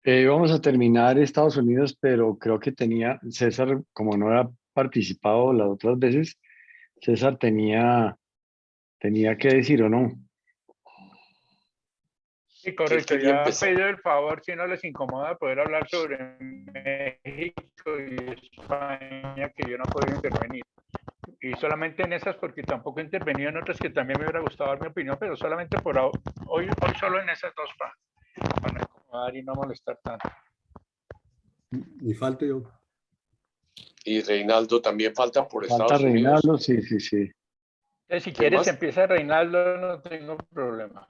Vamos a terminar Estados Unidos, pero creo que tenía, César, como no ha participado las otras veces, César tenía que decir o no. Sí, ¿Quién correcto. quería Ya han empezar? pedido el favor, si no les incomoda, poder hablar sobre México y España, que yo no he podido intervenir. Y solamente en esas, porque tampoco he intervenido en otras que también me hubiera gustado dar mi opinión, pero solamente por hoy solo en esas dos para no incomodar y no molestar tanto. Y falto yo. Y Reinaldo también falta por Falta Estados Unidos. Reinaldo, sí, sí, sí. Entonces, si ¿Quién quieres, más? empieza Reinaldo, no tengo problema.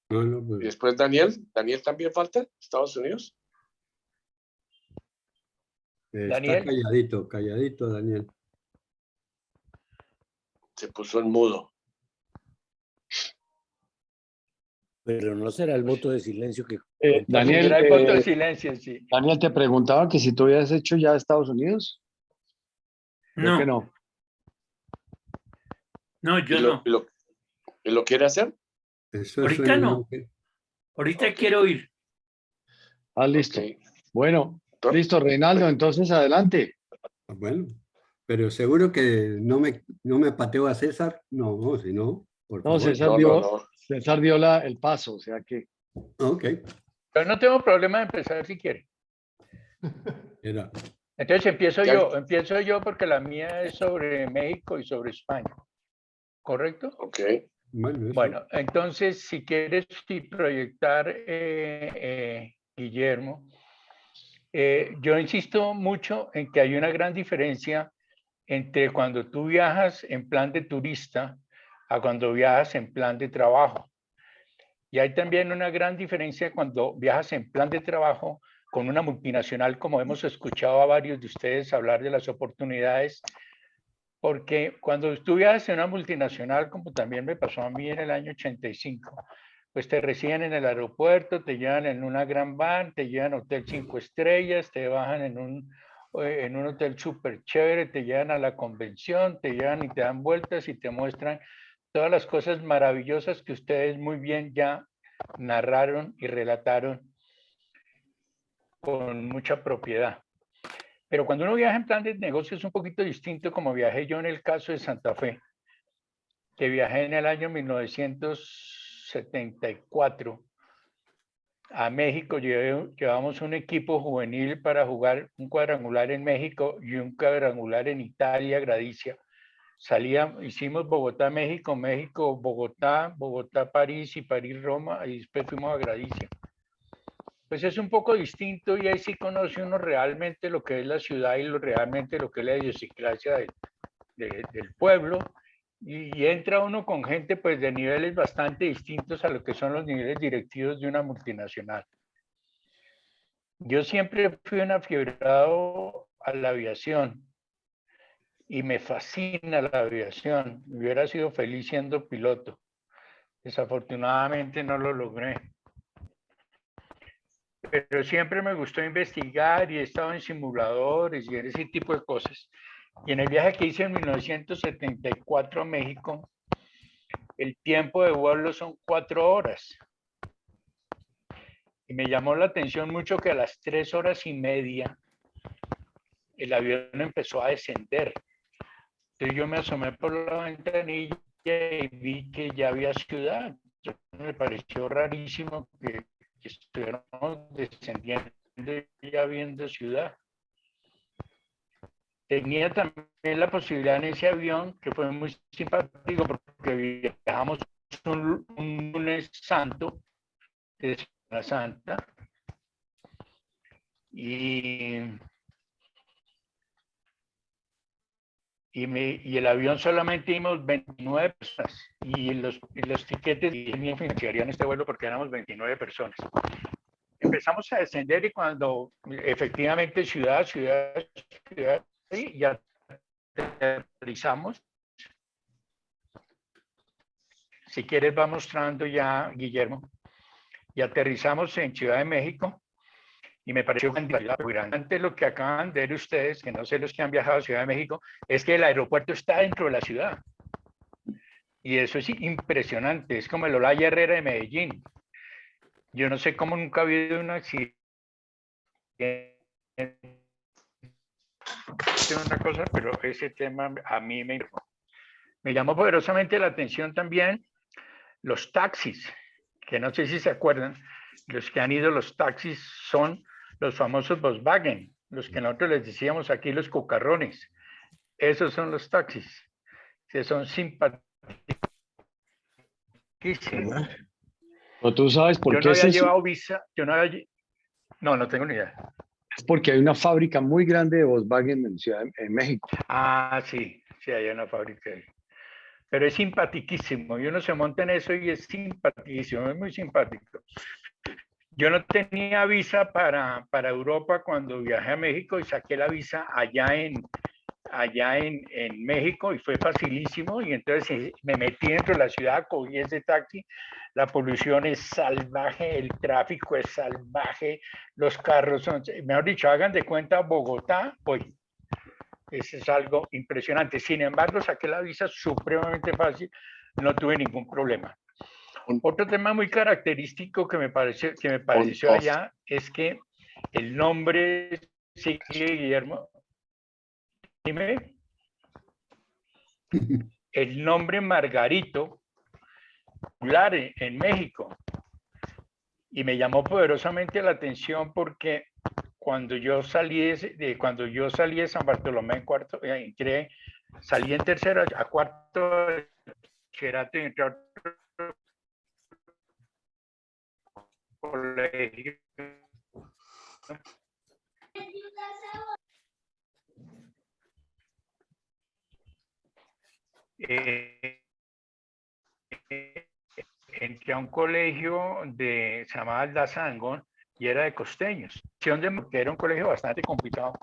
No, no, Y pues, después Daniel. ¿Daniel también falta? ¿Estados Unidos? está Daniel. calladito, calladito, Daniel. Se puso en mudo. Pero no será el voto de silencio que Daniel, Será el voto de silencio, sí. Daniel, te preguntaba que si tú habías hecho ya Estados Unidos. Creo que No, no. no, ¿Y yo lo, no. y lo- y lo quiere hacer? Eso Ahorita suena no. bien. Ahorita Ok. quiero ir. Ah, listo. Ok. Bueno, Entonces, listo, Reinaldo, entonces adelante. Bueno, pero seguro que no me pateo a César. No, no, si no, por No, favor. no, no, no. César dio el paso, o sea que Ok, Pero no tengo problema de empezar si quiere. era. Entonces Ya- empiezo yo porque la mía es sobre México y sobre España, ¿correcto? Ok. Bueno, eso. Bueno, entonces si quieres proyectar, Guillermo, yo insisto mucho en que hay una gran diferencia entre cuando tú viajas en plan de turista a cuando viajas en plan de trabajo. Y hay también una gran diferencia cuando viajas en plan de trabajo con una multinacional, como hemos escuchado a varios de ustedes hablar de las oportunidades, porque cuando tú viajas en una multinacional, como también me pasó a mí en el año 85, pues te reciben en el aeropuerto, te llevan en una gran van, te llevan a hotel 5 estrellas, te bajan en un hotel súper chévere, te llevan a la convención, te llevan y te dan vueltas y te muestran todas las cosas maravillosas que ustedes muy bien ya narraron y relataron con mucha propiedad. Pero cuando uno viaja en plan de negocio es un poquito distinto, como viajé yo en el caso de Santa Fe, que viajé en el año 1974 a México. Llevamos un equipo juvenil para jugar un cuadrangular en México y un cuadrangular en Italia, Gradicia. Hicimos Bogotá, México, México, Bogotá, Bogotá, París y París, Roma, y después fuimos a Gradicia. Pues es un poco distinto y ahí sí conoce uno realmente lo que es la ciudad y realmente lo que es la idiosincrasia del pueblo, y entra uno con gente pues de niveles bastante distintos a lo que son los niveles directivos de una multinacional. Yo siempre fui un afiebrado a la aviación y me fascina la aviación. Hubiera sido feliz siendo piloto. Desafortunadamente no lo logré. Pero siempre me gustó investigar y he estado en simuladores y en ese tipo de cosas. Y en el viaje que hice en 1974 a México, el tiempo de vuelo son 4 horas. Y me llamó la atención mucho que a las 3 horas y media el avión empezó a descender. Entonces yo me asomé por la ventanilla y vi que ya había ciudad. Me pareció rarísimo que estuviéramos descendiendo y ya viendo ciudad. Tenía también la posibilidad en ese avión, que fue muy simpático porque viajamos un lunes santo de Semana Santa y el avión solamente íbamos 29 personas y los tiquetes ni financiarían este vuelo porque éramos 29 personas. Empezamos a descender y cuando efectivamente ciudad, ya aterrizamos. Si quieres va mostrando ya, Guillermo. Y aterrizamos en Ciudad de México y me pareció grande lo que acaban de ver ustedes, que no sé los que han viajado a Ciudad de México, es que el aeropuerto está dentro de la ciudad. Y eso es impresionante, es como el Olaya Herrera de Medellín. Yo no sé cómo nunca ha habido un accidente una cosa, pero ese tema a mí me llamó poderosamente la atención también los taxis, que no sé si se acuerdan, los que han ido los taxis son los famosos Volkswagen, los que nosotros les decíamos aquí los cucarrones. Esos son los taxis, que son simpaticísimos. ¿O tú sabes por Yo qué no es había eso? llevado visa, no tengo ni idea. Es porque hay una fábrica muy grande de Volkswagen en México. Ah, sí, hay una fábrica ahí. Pero es simpaticísimo, y uno se monta en eso y es simpaticísimo, es muy simpático. Yo no tenía visa para Europa cuando viajé a México y saqué la visa allá en México y fue facilísimo, y entonces me metí dentro de la ciudad, cogí ese taxi, la polución es salvaje, el tráfico es salvaje, los carros son, mejor dicho, hagan de cuenta Bogotá hoy. Eso es algo impresionante. Sin embargo, saqué la visa supremamente fácil, no tuve ningún problema. Otro tema muy característico que me pareció allá es que el nombre, sí, Guillermo, dime, el nombre Margarito, popular en México, y me llamó poderosamente la atención porque cuando yo salí de San Bartolomé en cuarto, salí en tercero a cuarto de bachillerato y entré a otro colegio. Entré a un colegio se llamaba Aldazangón y era de costeños. Que era un colegio bastante complicado,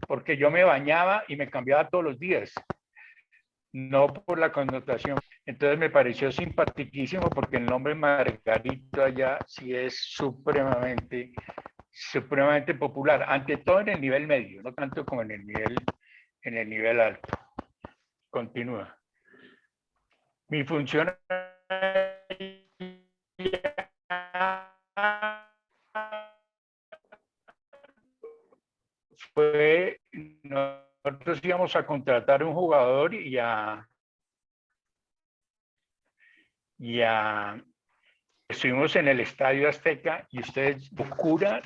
porque yo me bañaba y me cambiaba todos los días, no por la connotación. Entonces me pareció simpaticísimo porque el nombre Margarito allá sí es supremamente popular, ante todo en el nivel medio, no tanto como en el nivel alto. Continúa. Mi función fue, nosotros íbamos a contratar un jugador y estuvimos en el Estadio Azteca y ustedes, locura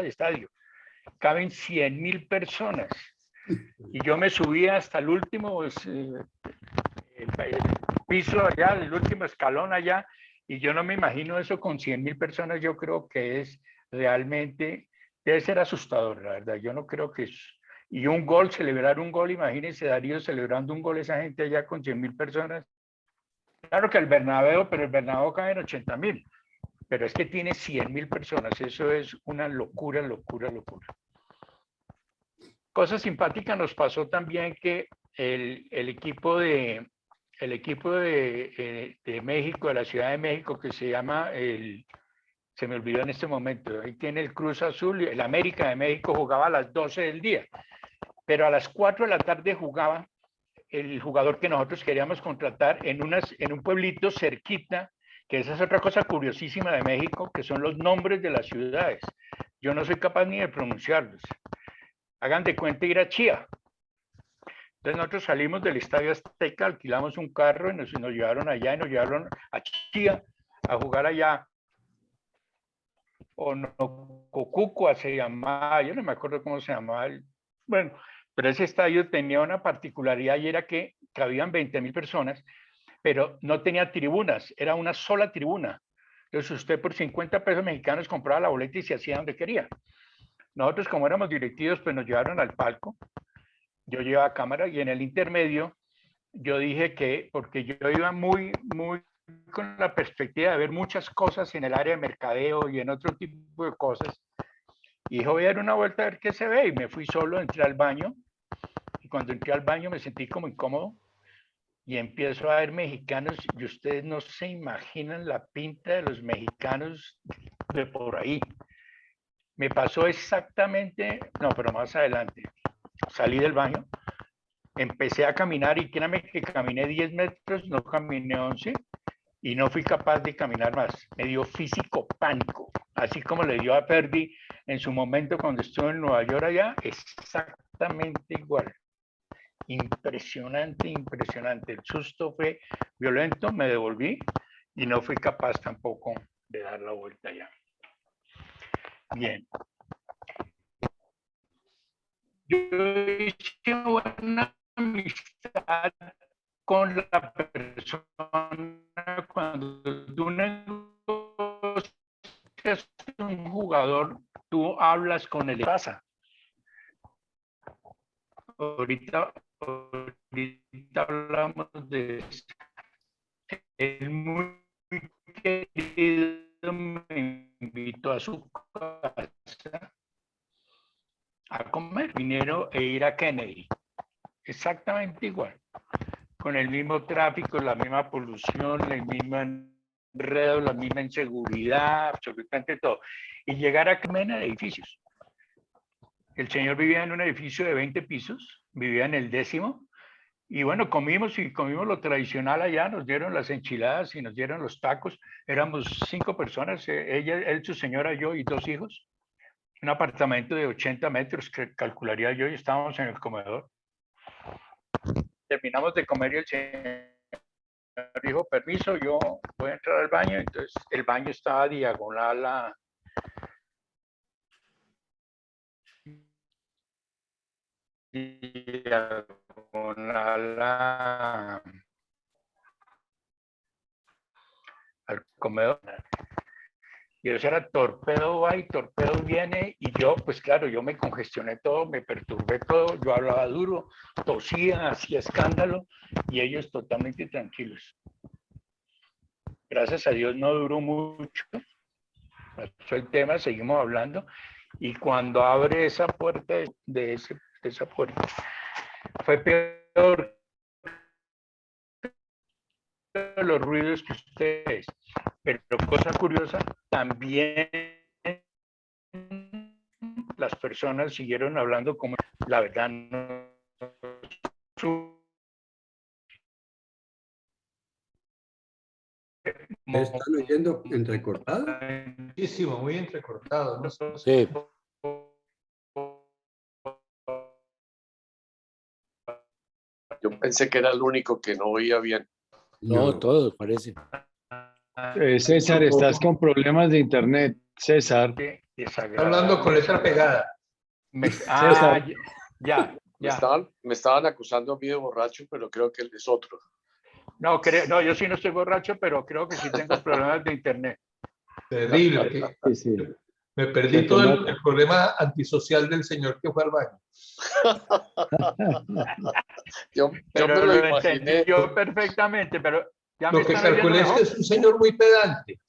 de estadio. Caben 100,000 personas. Y yo me subí hasta el último el piso allá, el último escalón allá, y yo no me imagino eso con 100,000 personas. Yo creo que es realmente, debe ser asustador, la verdad. Yo no creo que es. Y celebrar un gol, imagínense Darío celebrando un gol, esa gente allá con 100,000 personas. Claro que pero el Bernabéu cabe en 80,000, pero es que tiene 100,000 personas, eso es una locura. Cosa simpática nos pasó también que el equipo de México, de la Ciudad de México, que se llama, se me olvidó en este momento, ahí tiene el Cruz Azul, el América de México jugaba a las 12 del día, pero a las 4 de la tarde jugaba el jugador que nosotros queríamos contratar en un pueblito cerquita, que esa es otra cosa curiosísima de México, que son los nombres de las ciudades. Yo no soy capaz ni de pronunciarlos. Hagan de cuenta ir a Chía. Entonces nosotros salimos del Estadio Azteca, alquilamos un carro y nos llevaron allá y nos llevaron a Chía a jugar allá. O no, Cocucua se llamaba, yo no me acuerdo cómo se llamaba. Bueno, pero ese estadio tenía una particularidad y era que cabían 20,000 personas, pero no tenía tribunas, era una sola tribuna. Entonces usted por 50 pesos mexicanos compraba la boleta y se hacía donde quería. Nosotros, como éramos directivos, pues nos llevaron al palco. Yo llevaba cámara y en el intermedio yo dije que, porque yo iba muy con la perspectiva de ver muchas cosas en el área de mercadeo y en otro tipo de cosas, y dije, voy a dar una vuelta a ver qué se ve, y me fui solo, entré al baño, y cuando entré al baño me sentí como incómodo, y empiezo a ver mexicanos, y ustedes no se imaginan la pinta de los mexicanos de por ahí. Me pasó exactamente, no, pero más adelante, salí del baño, empecé a caminar y créanme que caminé 10 metros, no caminé 11 y no fui capaz de caminar más. Me dio físico pánico. así como le dio a Ferdi en su momento cuando estuvo en Nueva York allá, exactamente igual. Impresionante, impresionante. El susto fue violento, me devolví y no fui capaz tampoco de dar la vuelta allá. Bien. Yo hice una amistad con la persona cuando tú negocias un jugador, tú hablas con el pasa. Ahorita hablamos de eso. Es muy querido, me invitó a su casa a comer dinero e ir a Kennedy. Exactamente igual. Con el mismo tráfico, la misma polución, el mismo enredo, la misma inseguridad, absolutamente todo. Y llegar a comer en edificios. El señor vivía en un edificio de 20 pisos, vivía en el 10º. Y bueno, comimos lo tradicional allá, nos dieron las enchiladas y nos dieron los tacos. Éramos 5 personas, ella, él, su señora, yo y 2 hijos. Un apartamento de 80 metros, que calcularía yo, y estábamos en el comedor. Terminamos de comer y el señor dijo, permiso, yo voy a entrar al baño. Entonces, el baño estaba diagonal al comedor. Y eso era torpedo va y torpedo viene, y yo, pues claro, yo me congestioné todo, me perturbé todo, yo hablaba duro, tosía, hacía escándalo, y ellos totalmente tranquilos. Gracias a Dios no duró mucho, pasó el tema, seguimos hablando, y cuando abre esa puerta de esa puerta, fue peor que los ruidos que ustedes. Pero cosa curiosa, también las personas siguieron hablando como la verdad no. ¿Me están oyendo entrecortado? Muchísimo, muy entrecortado. No sé. Sí. Yo pensé que era el único que no oía bien. No, todos parece. César, estás con problemas de internet. César. Está hablando con letra pegada. César. Ya. Me estaban acusando a mí de borracho, pero creo que él es otro. No, yo sí no estoy borracho, pero creo que sí tengo problemas de internet. Terrible. Sí. Me perdí todo el problema antisocial del señor que fue al baño. yo me lo imaginé. Yo perfectamente, pero ya lo que calculé es que es un señor muy pedante.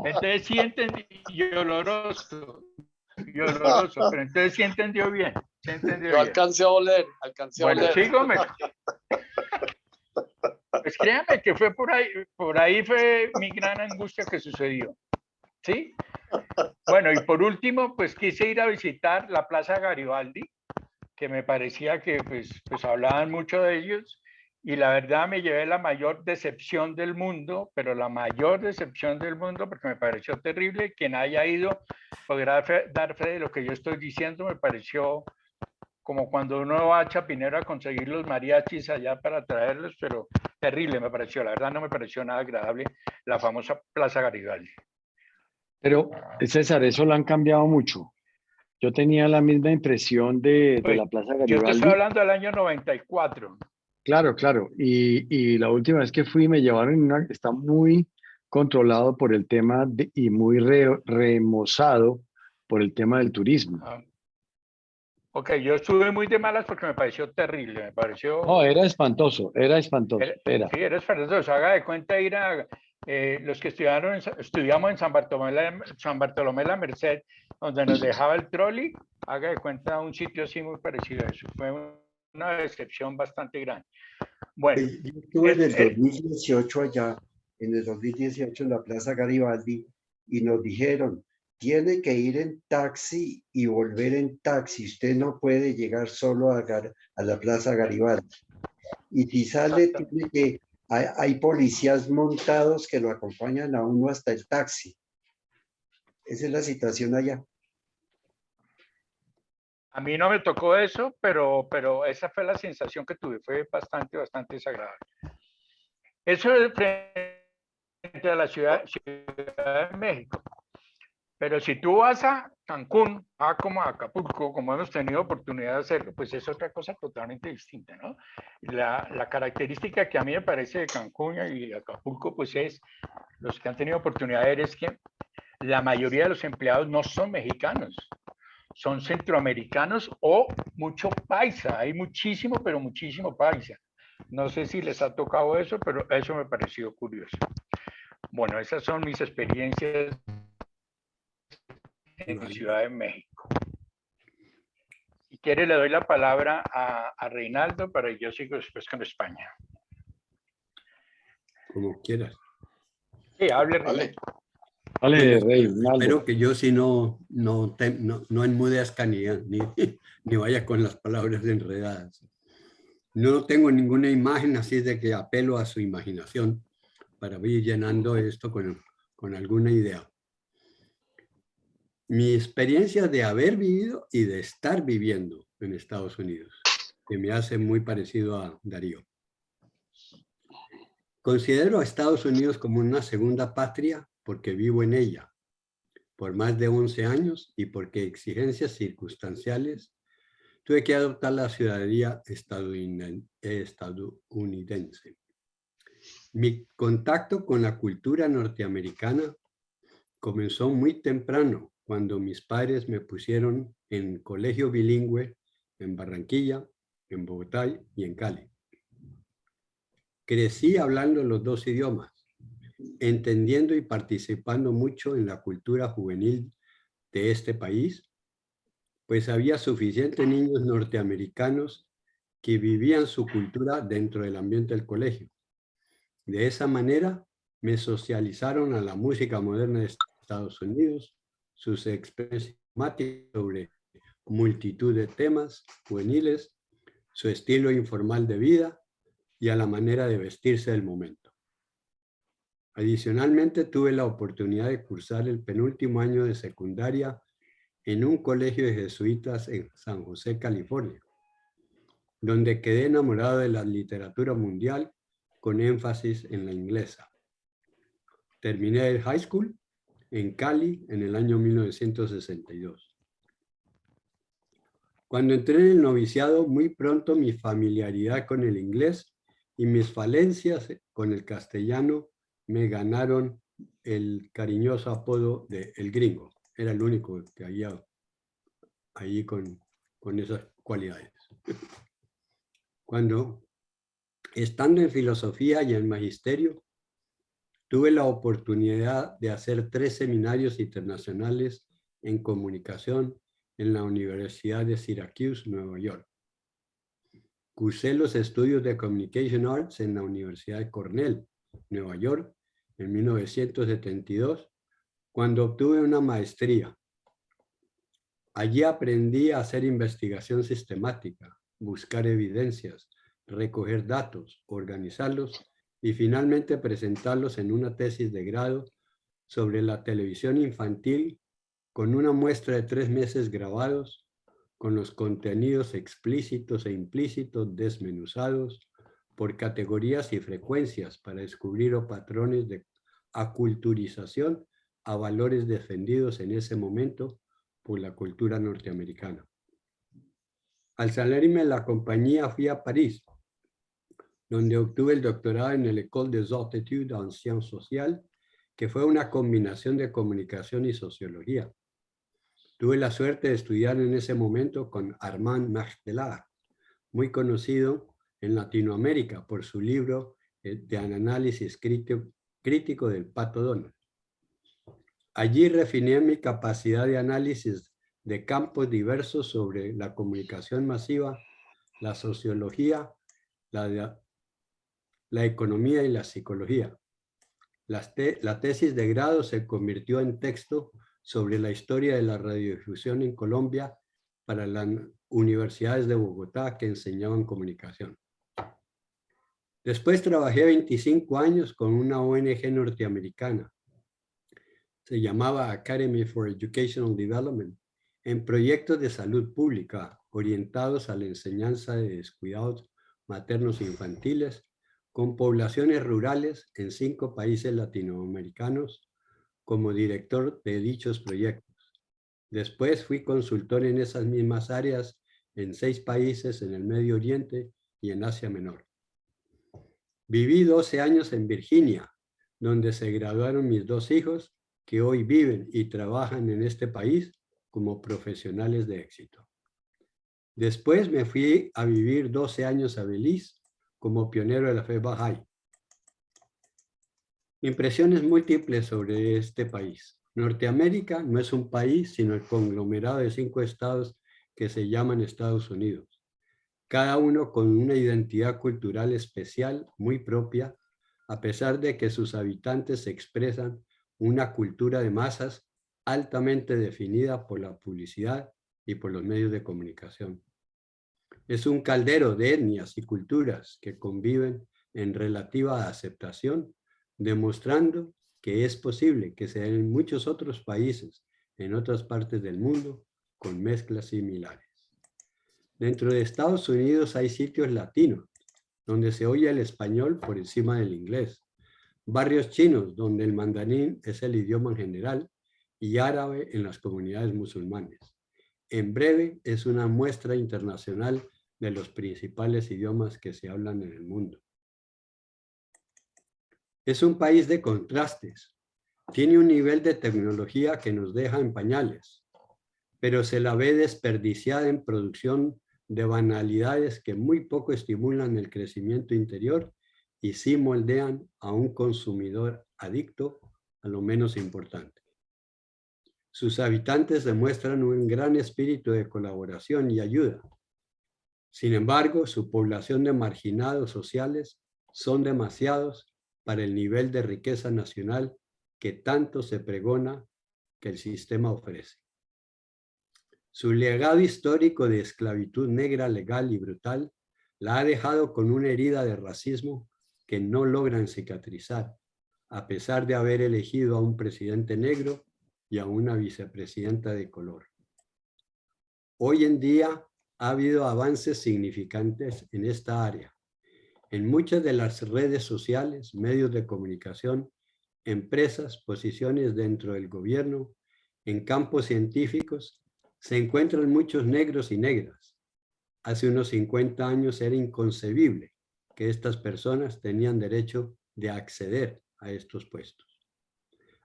Entonces sí entendí, y oloroso, pero entonces sí entendió bien. Yo alcancé a oler. Bueno, sígame. Pues créame que fue por ahí fue mi gran angustia que sucedió. ¿Sí? Bueno, y por último, pues quise ir a visitar la Plaza Garibaldi, que me parecía que pues hablaban mucho de ellos, y la verdad me llevé la mayor decepción del mundo, pero la mayor decepción del mundo, porque me pareció terrible. Quien haya ido podrá dar fe de lo que yo estoy diciendo. Me pareció como cuando uno va a Chapinero a conseguir los mariachis allá para traerlos, pero terrible me pareció. La verdad no me pareció nada agradable la famosa Plaza Garibaldi. Pero, César, eso lo han cambiado mucho. Yo tenía la misma impresión de la Plaza Garibaldi. Yo te estoy hablando del año 94. Claro. Y la última vez que fui me llevaron está muy controlado por el tema y muy remozado por el tema del turismo. Ok, yo estuve muy de malas porque me pareció terrible, No, era espantoso. Sí, era espantoso. Haga de cuenta ir a los que estudiamos en San Bartolomé la Merced, donde nos dejaba el trolley. Haga de cuenta un sitio así muy parecido a eso. Fue una decepción bastante grande. Bueno, yo estuve en el 2018 allá, en el 2018 en la Plaza Garibaldi, y nos dijeron, tiene que ir en taxi y volver en taxi. Usted no puede llegar solo a la Plaza Garibaldi. Y si sale, tiene que hay policías montados que lo acompañan a uno hasta el taxi. Esa es la situación allá. A mí no me tocó eso, pero esa fue la sensación que tuve, fue bastante desagradable. Eso es frente a la ciudad de México. Pero si tú vas a Cancún, como a Acapulco, como hemos tenido oportunidad de hacerlo, pues es otra cosa totalmente distinta, ¿no? La característica que a mí me parece de Cancún y Acapulco, pues es, los que han tenido oportunidad de ver, es que la mayoría de los empleados no son mexicanos, son centroamericanos o mucho paisa. Hay muchísimo, pero muchísimo paisa. No sé si les ha tocado eso, pero eso me pareció curioso. Bueno, esas son mis experiencias en Ciudad de México. Si quiere, le doy la palabra a Reinaldo para que yo siga después con España. Como quieras. Sí, hable, Reinaldo. Vale, Reinaldo. Espero que yo sí no enmudezca ni vaya con las palabras enredadas. No tengo ninguna imagen, así de que apelo a su imaginación para ir llenando esto con alguna idea. Mi experiencia de haber vivido y de estar viviendo en Estados Unidos, que me hace muy parecido a Darío. Considero a Estados Unidos como una segunda patria porque vivo en ella por más de 11 años y porque exigencias circunstanciales tuve que adoptar la ciudadanía estadounidense. Mi contacto con la cultura norteamericana comenzó muy temprano, cuando mis padres me pusieron en colegio bilingüe en Barranquilla, en Bogotá y en Cali. Crecí hablando los dos idiomas, entendiendo y participando mucho en la cultura juvenil de este país, pues había suficientes niños norteamericanos que vivían su cultura dentro del ambiente del colegio. De esa manera me socializaron a la música moderna de Estados Unidos, sus expresiones sobre multitud de temas juveniles, su estilo informal de vida y a la manera de vestirse del momento. Adicionalmente, tuve la oportunidad de cursar el penúltimo año de secundaria en un colegio de jesuitas en San José, California, donde quedé enamorado de la literatura mundial con énfasis en la inglesa. Terminé el high school en Cali en el año 1962. Cuando entré en el noviciado, muy pronto mi familiaridad con el inglés y mis falencias con el castellano me ganaron el cariñoso apodo de El Gringo. Era el único que había ahí con esas cualidades. Cuando, estando en filosofía y en magisterio, tuve la oportunidad de hacer 3 seminarios internacionales en comunicación en la Universidad de Syracuse, Nueva York. Cursé los estudios de Communication Arts en la Universidad de Cornell, Nueva York, en 1972, cuando obtuve una maestría. Allí aprendí a hacer investigación sistemática, buscar evidencias, recoger datos, organizarlos y finalmente presentarlos en una tesis de grado sobre la televisión infantil con una muestra de 3 meses grabados, con los contenidos explícitos e implícitos desmenuzados por categorías y frecuencias para descubrir patrones de aculturización a valores defendidos en ese momento por la cultura norteamericana. Al salirme de la compañía fui a París, donde obtuve el doctorado en el École des Hautes Études en Sciences Sociales, que fue una combinación de comunicación y sociología. Tuve la suerte de estudiar en ese momento con Armand Martellat, muy conocido en Latinoamérica por su libro de análisis crítico del Pato Donald. Allí refiné mi capacidad de análisis de campos diversos sobre la comunicación masiva, la sociología, la economía y la psicología. La tesis de grado se convirtió en texto sobre la historia de la radiodifusión en Colombia para las universidades de Bogotá que enseñaban comunicación. Después trabajé 25 años con una ONG norteamericana. Se llamaba Academy for Educational Development, en proyectos de salud pública orientados a la enseñanza de descuidados maternos e infantiles con poblaciones rurales en 5 países latinoamericanos como director de dichos proyectos. Después fui consultor en esas mismas áreas en 6 países en el Medio Oriente y en Asia Menor. Viví 12 años en Virginia, donde se graduaron mis 2 hijos, que hoy viven y trabajan en este país como profesionales de éxito. Después me fui a vivir 12 años a Belice como pionero de la fe Bahá'í. Impresiones múltiples sobre este país. Norteamérica no es un país, sino el conglomerado de 5 estados que se llaman Estados Unidos, cada uno con una identidad cultural especial muy propia, a pesar de que sus habitantes expresan una cultura de masas altamente definida por la publicidad y por los medios de comunicación. Es un caldero de etnias y culturas que conviven en relativa aceptación, demostrando que es posible que se den en muchos otros países, en otras partes del mundo, con mezclas similares. Dentro de Estados Unidos hay sitios latinos, donde se oye el español por encima del inglés, barrios chinos, donde el mandarín es el idioma en general, y árabe en las comunidades musulmanes. En breve, es una muestra internacional de los principales idiomas que se hablan en el mundo. Es un país de contrastes. Tiene un nivel de tecnología que nos deja en pañales, pero se la ve desperdiciada en producción de banalidades que muy poco estimulan el crecimiento interior y sí moldean a un consumidor adicto a lo menos importante. Sus habitantes demuestran un gran espíritu de colaboración y ayuda. Sin embargo, su población de marginados sociales son demasiados para el nivel de riqueza nacional que tanto se pregona que el sistema ofrece. Su legado histórico de esclavitud negra, legal y brutal la ha dejado con una herida de racismo que no logran cicatrizar, a pesar de haber elegido a un presidente negro y a una vicepresidenta de color. Hoy en día ha habido avances significantes en esta área. En muchas de las redes sociales, medios de comunicación, empresas, posiciones dentro del gobierno, en campos científicos, se encuentran muchos negros y negras. Hace unos 50 años era inconcebible que estas personas tenían derecho de acceder a estos puestos.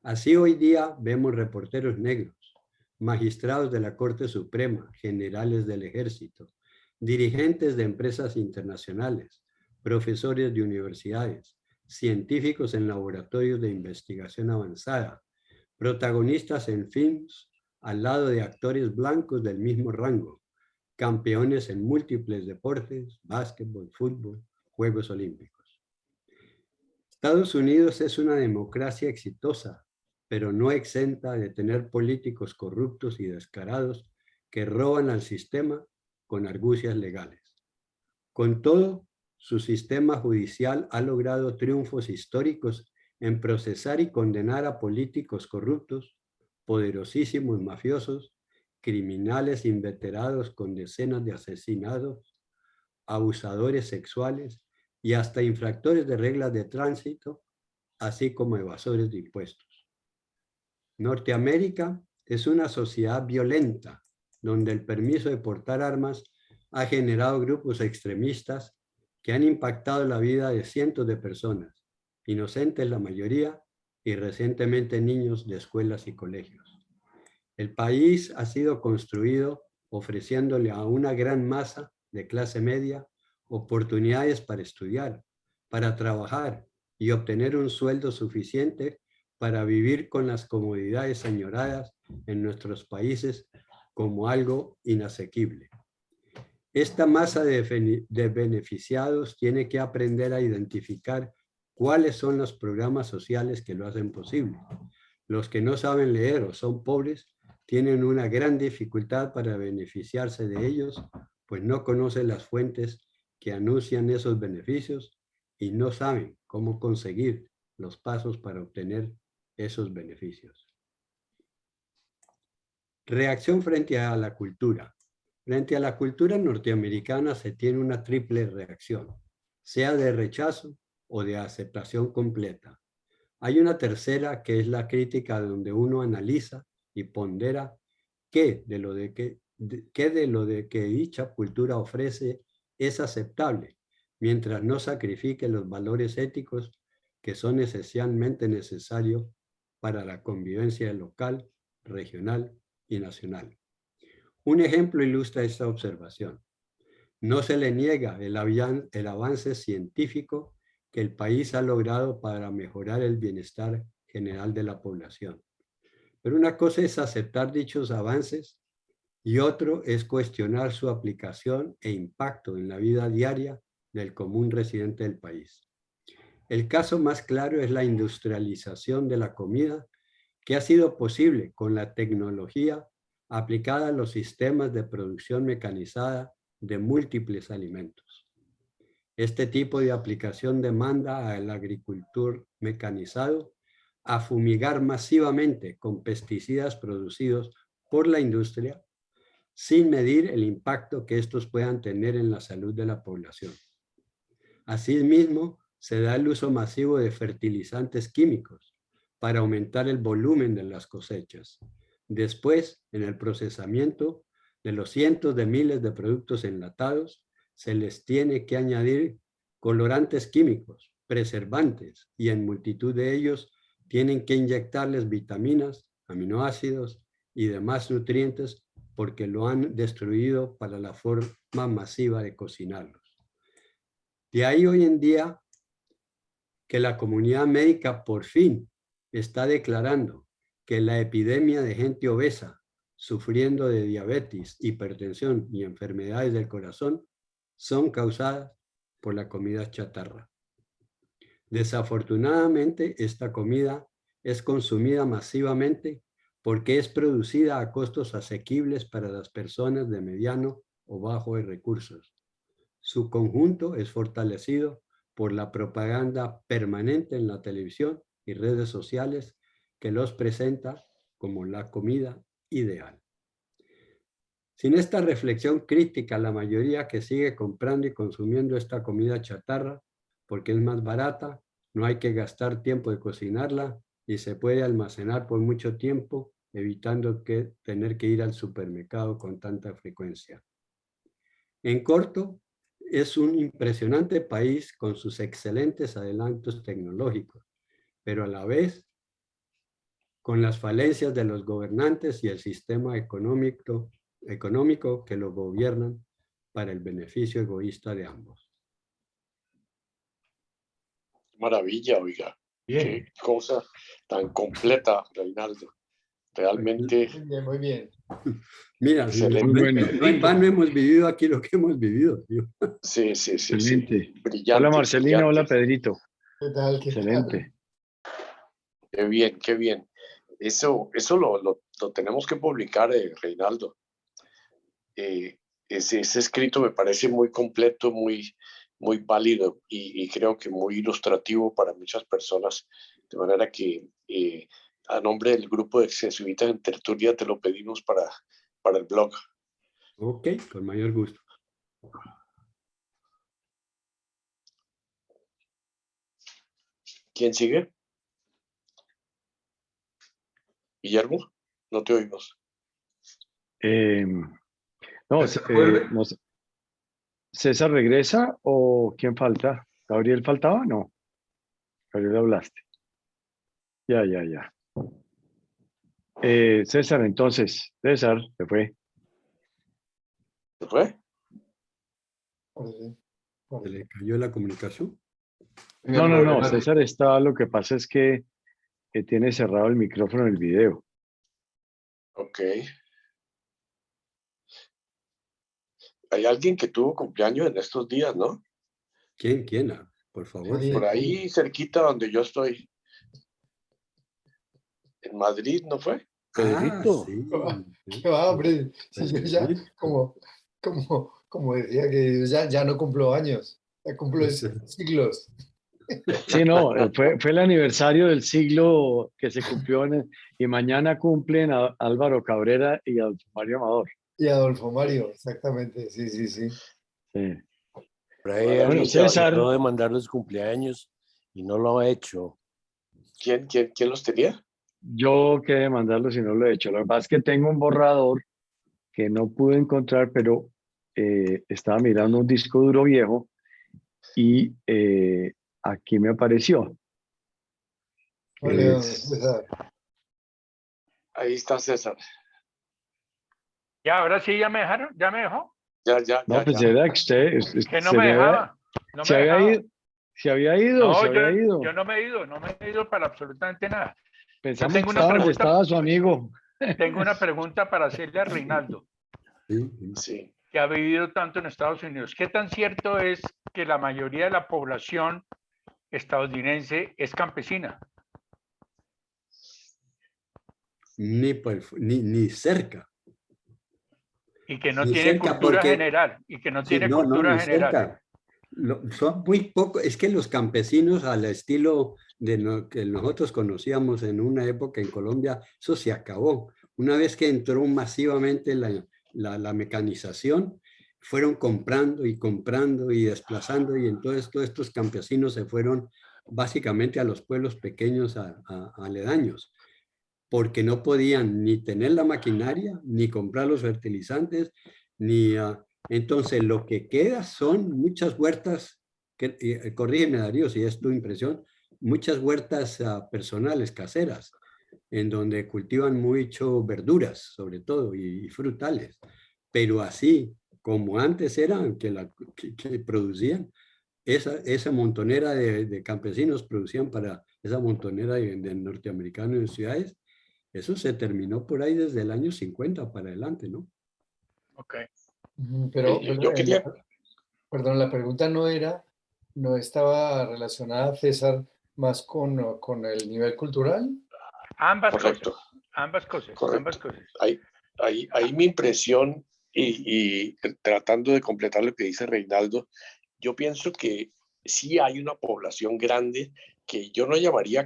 Así hoy día vemos reporteros negros, magistrados de la Corte Suprema, generales del Ejército, dirigentes de empresas internacionales, profesores de universidades, científicos en laboratorios de investigación avanzada, protagonistas en films al lado de actores blancos del mismo rango, campeones en múltiples deportes, básquetbol, fútbol, Juegos Olímpicos. Estados Unidos es una democracia exitosa, pero no exenta de tener políticos corruptos y descarados que roban al sistema con argucias legales. Con todo, su sistema judicial ha logrado triunfos históricos en procesar y condenar a políticos corruptos, poderosísimos mafiosos, criminales inveterados con decenas de asesinados, abusadores sexuales y hasta infractores de reglas de tránsito, así como evasores de impuestos. Norteamérica es una sociedad violenta, donde el permiso de portar armas ha generado grupos extremistas que han impactado la vida de cientos de personas, inocentes la mayoría, y recientemente niños de escuelas y colegios. El país ha sido construido ofreciéndole a una gran masa de clase media oportunidades para estudiar, para trabajar y obtener un sueldo suficiente para vivir con las comodidades añoradas en nuestros países como algo inasequible. Esta masa de beneficiados tiene que aprender a identificar cuáles son los programas sociales que lo hacen posible. Los que no saben leer o son pobres tienen una gran dificultad para beneficiarse de ellos, pues no conocen las fuentes que anuncian esos beneficios y no saben cómo conseguir los pasos para obtener esos beneficios. Reacción frente a la cultura. Frente a la cultura norteamericana se tiene una triple reacción, sea de rechazo o de aceptación completa. Hay una tercera que es la crítica, donde uno analiza y pondera qué de lo que dicha cultura ofrece es aceptable, mientras no sacrifique los valores éticos que son esencialmente necesarios para la convivencia local, regional y nacional. Un ejemplo ilustra esta observación. No se le niega el avance científico que el país ha logrado para mejorar el bienestar general de la población. Pero una cosa es aceptar dichos avances y otro es cuestionar su aplicación e impacto en la vida diaria del común residente del país. El caso más claro es la industrialización de la comida, que ha sido posible con la tecnología aplicada a los sistemas de producción mecanizada de múltiples alimentos. Este tipo de aplicación demanda al agricultor mecanizado a fumigar masivamente con pesticidas producidos por la industria, sin medir el impacto que estos puedan tener en la salud de la población. Asimismo, se da el uso masivo de fertilizantes químicos para aumentar el volumen de las cosechas. Después, en el procesamiento de los cientos de miles de productos enlatados, se les tiene que añadir colorantes químicos, preservantes, y en multitud de ellos tienen que inyectarles vitaminas, aminoácidos y demás nutrientes porque lo han destruido para la forma masiva de cocinarlos. De ahí hoy en día que la comunidad médica por fin está declarando que la epidemia de gente obesa sufriendo de diabetes, hipertensión y enfermedades del corazón son causadas por la comida chatarra. Desafortunadamente, esta comida es consumida masivamente porque es producida a costos asequibles para las personas de mediano o bajo recursos. Su conjunto es fortalecido por la propaganda permanente en la televisión y redes sociales que los presenta como la comida ideal. Sin esta reflexión crítica, la mayoría que sigue comprando y consumiendo esta comida chatarra, porque es más barata, no hay que gastar tiempo de cocinarla y se puede almacenar por mucho tiempo, evitando tener que ir al supermercado con tanta frecuencia. En corto, es un impresionante país con sus excelentes adelantos tecnológicos, pero a la vez con las falencias de los gobernantes y el sistema económico que lo gobiernan para el beneficio egoísta de ambos. Maravilla, oiga. Bien. Qué cosa tan completa, Reinaldo. Realmente Muy bien. Mira, excelente. Muy bueno. no en vano hemos vivido aquí lo que hemos vivido. Sí. Excelente. Brillante. Hola Marcelino, hola brillante. Pedrito. ¿Qué tal? Excelente. Qué bien. Eso lo tenemos que publicar, Reinaldo. Ese escrito me parece muy completo, muy válido y creo que muy ilustrativo para muchas personas. De manera que a nombre del grupo de Jesuitas en Tertulia te lo pedimos para el blog. Ok, con mayor gusto. ¿Quién sigue? Guillermo, no te oímos. No sé. ¿César regresa o quién falta? ¿Gabriel faltaba? No. Gabriel hablaste. Ya. César, entonces. César, se fue. ¿Se fue? ¿Se le cayó la comunicación? No. César está. Lo que pasa es que tiene cerrado el micrófono del video. Ok. Hay alguien que tuvo cumpleaños en estos días, ¿no? ¿Quién? Por favor. Por ahí cerquita donde yo estoy. En Madrid, ¿no fue? Pedrito. Sí. ¿Qué va, hombre? Si yo ya, como decía que ya no cumplo años, ya cumplo siglos. Sí, no, fue el aniversario del siglo que se cumplió y mañana cumplen a Álvaro Cabrera y a Mario Amador. Y Adolfo Mario, exactamente, sí, sí, sí. Sí. Por ahí Bueno, Bueno, alguien César, quedó de mandar los cumpleaños y no lo ha hecho. ¿Quién los tenía? yo quedé mandarlo si no lo he hecho. Lo que pasa es que tengo un borrador que no pude encontrar, pero estaba mirando un disco duro viejo y aquí me apareció. Vale, don Es- César. Ahí está César. Ya, ahora sí, ya me dejaron, ya me dejó. no, pues Ya. era que usted Que no me dejaba. No se me había dejaba. ido, se había ido, No, se había ido. yo no me he ido, no me he ido para absolutamente nada. Yo Pensamos tengo que una pregunta, estaba su amigo. tengo una pregunta para hacerle a Reinaldo, Sí, Sí. que ha vivido tanto en Estados Unidos. ¿Qué tan cierto es que la mayoría de la población estadounidense es campesina? ni cerca, Y que no ni tiene cerca cultura porque, general, y que no sí, tiene no, no, cultura ni general. cerca. Son muy pocos, es que los campesinos al estilo de lo que nosotros conocíamos en una época en Colombia, eso se acabó. Una vez que entró masivamente la mecanización, fueron comprando y desplazando y entonces todos estos campesinos se fueron básicamente a los pueblos pequeños aledaños, porque no podían ni tener la maquinaria, ni comprar los fertilizantes, ni... entonces, lo que queda son muchas huertas, corrígeme Darío si es tu impresión, muchas huertas personales, caseras, en donde cultivan mucho verduras, sobre todo, y frutales. Pero así como antes eran, que producían, esa montonera de campesinos producían para esa montonera de norteamericanos en ciudades, eso se terminó por ahí desde el año 50 para adelante, ¿no? Ok. Pero, Yo quería, perdón, la pregunta no estaba relacionada, César, más con el nivel cultural. Ambas correcto, cosas, ambas cosas, ambas correcto. cosas. Ahí mi impresión, y tratando de completar lo que dice Reinaldo, yo pienso que sí hay una población grande que yo no llamaría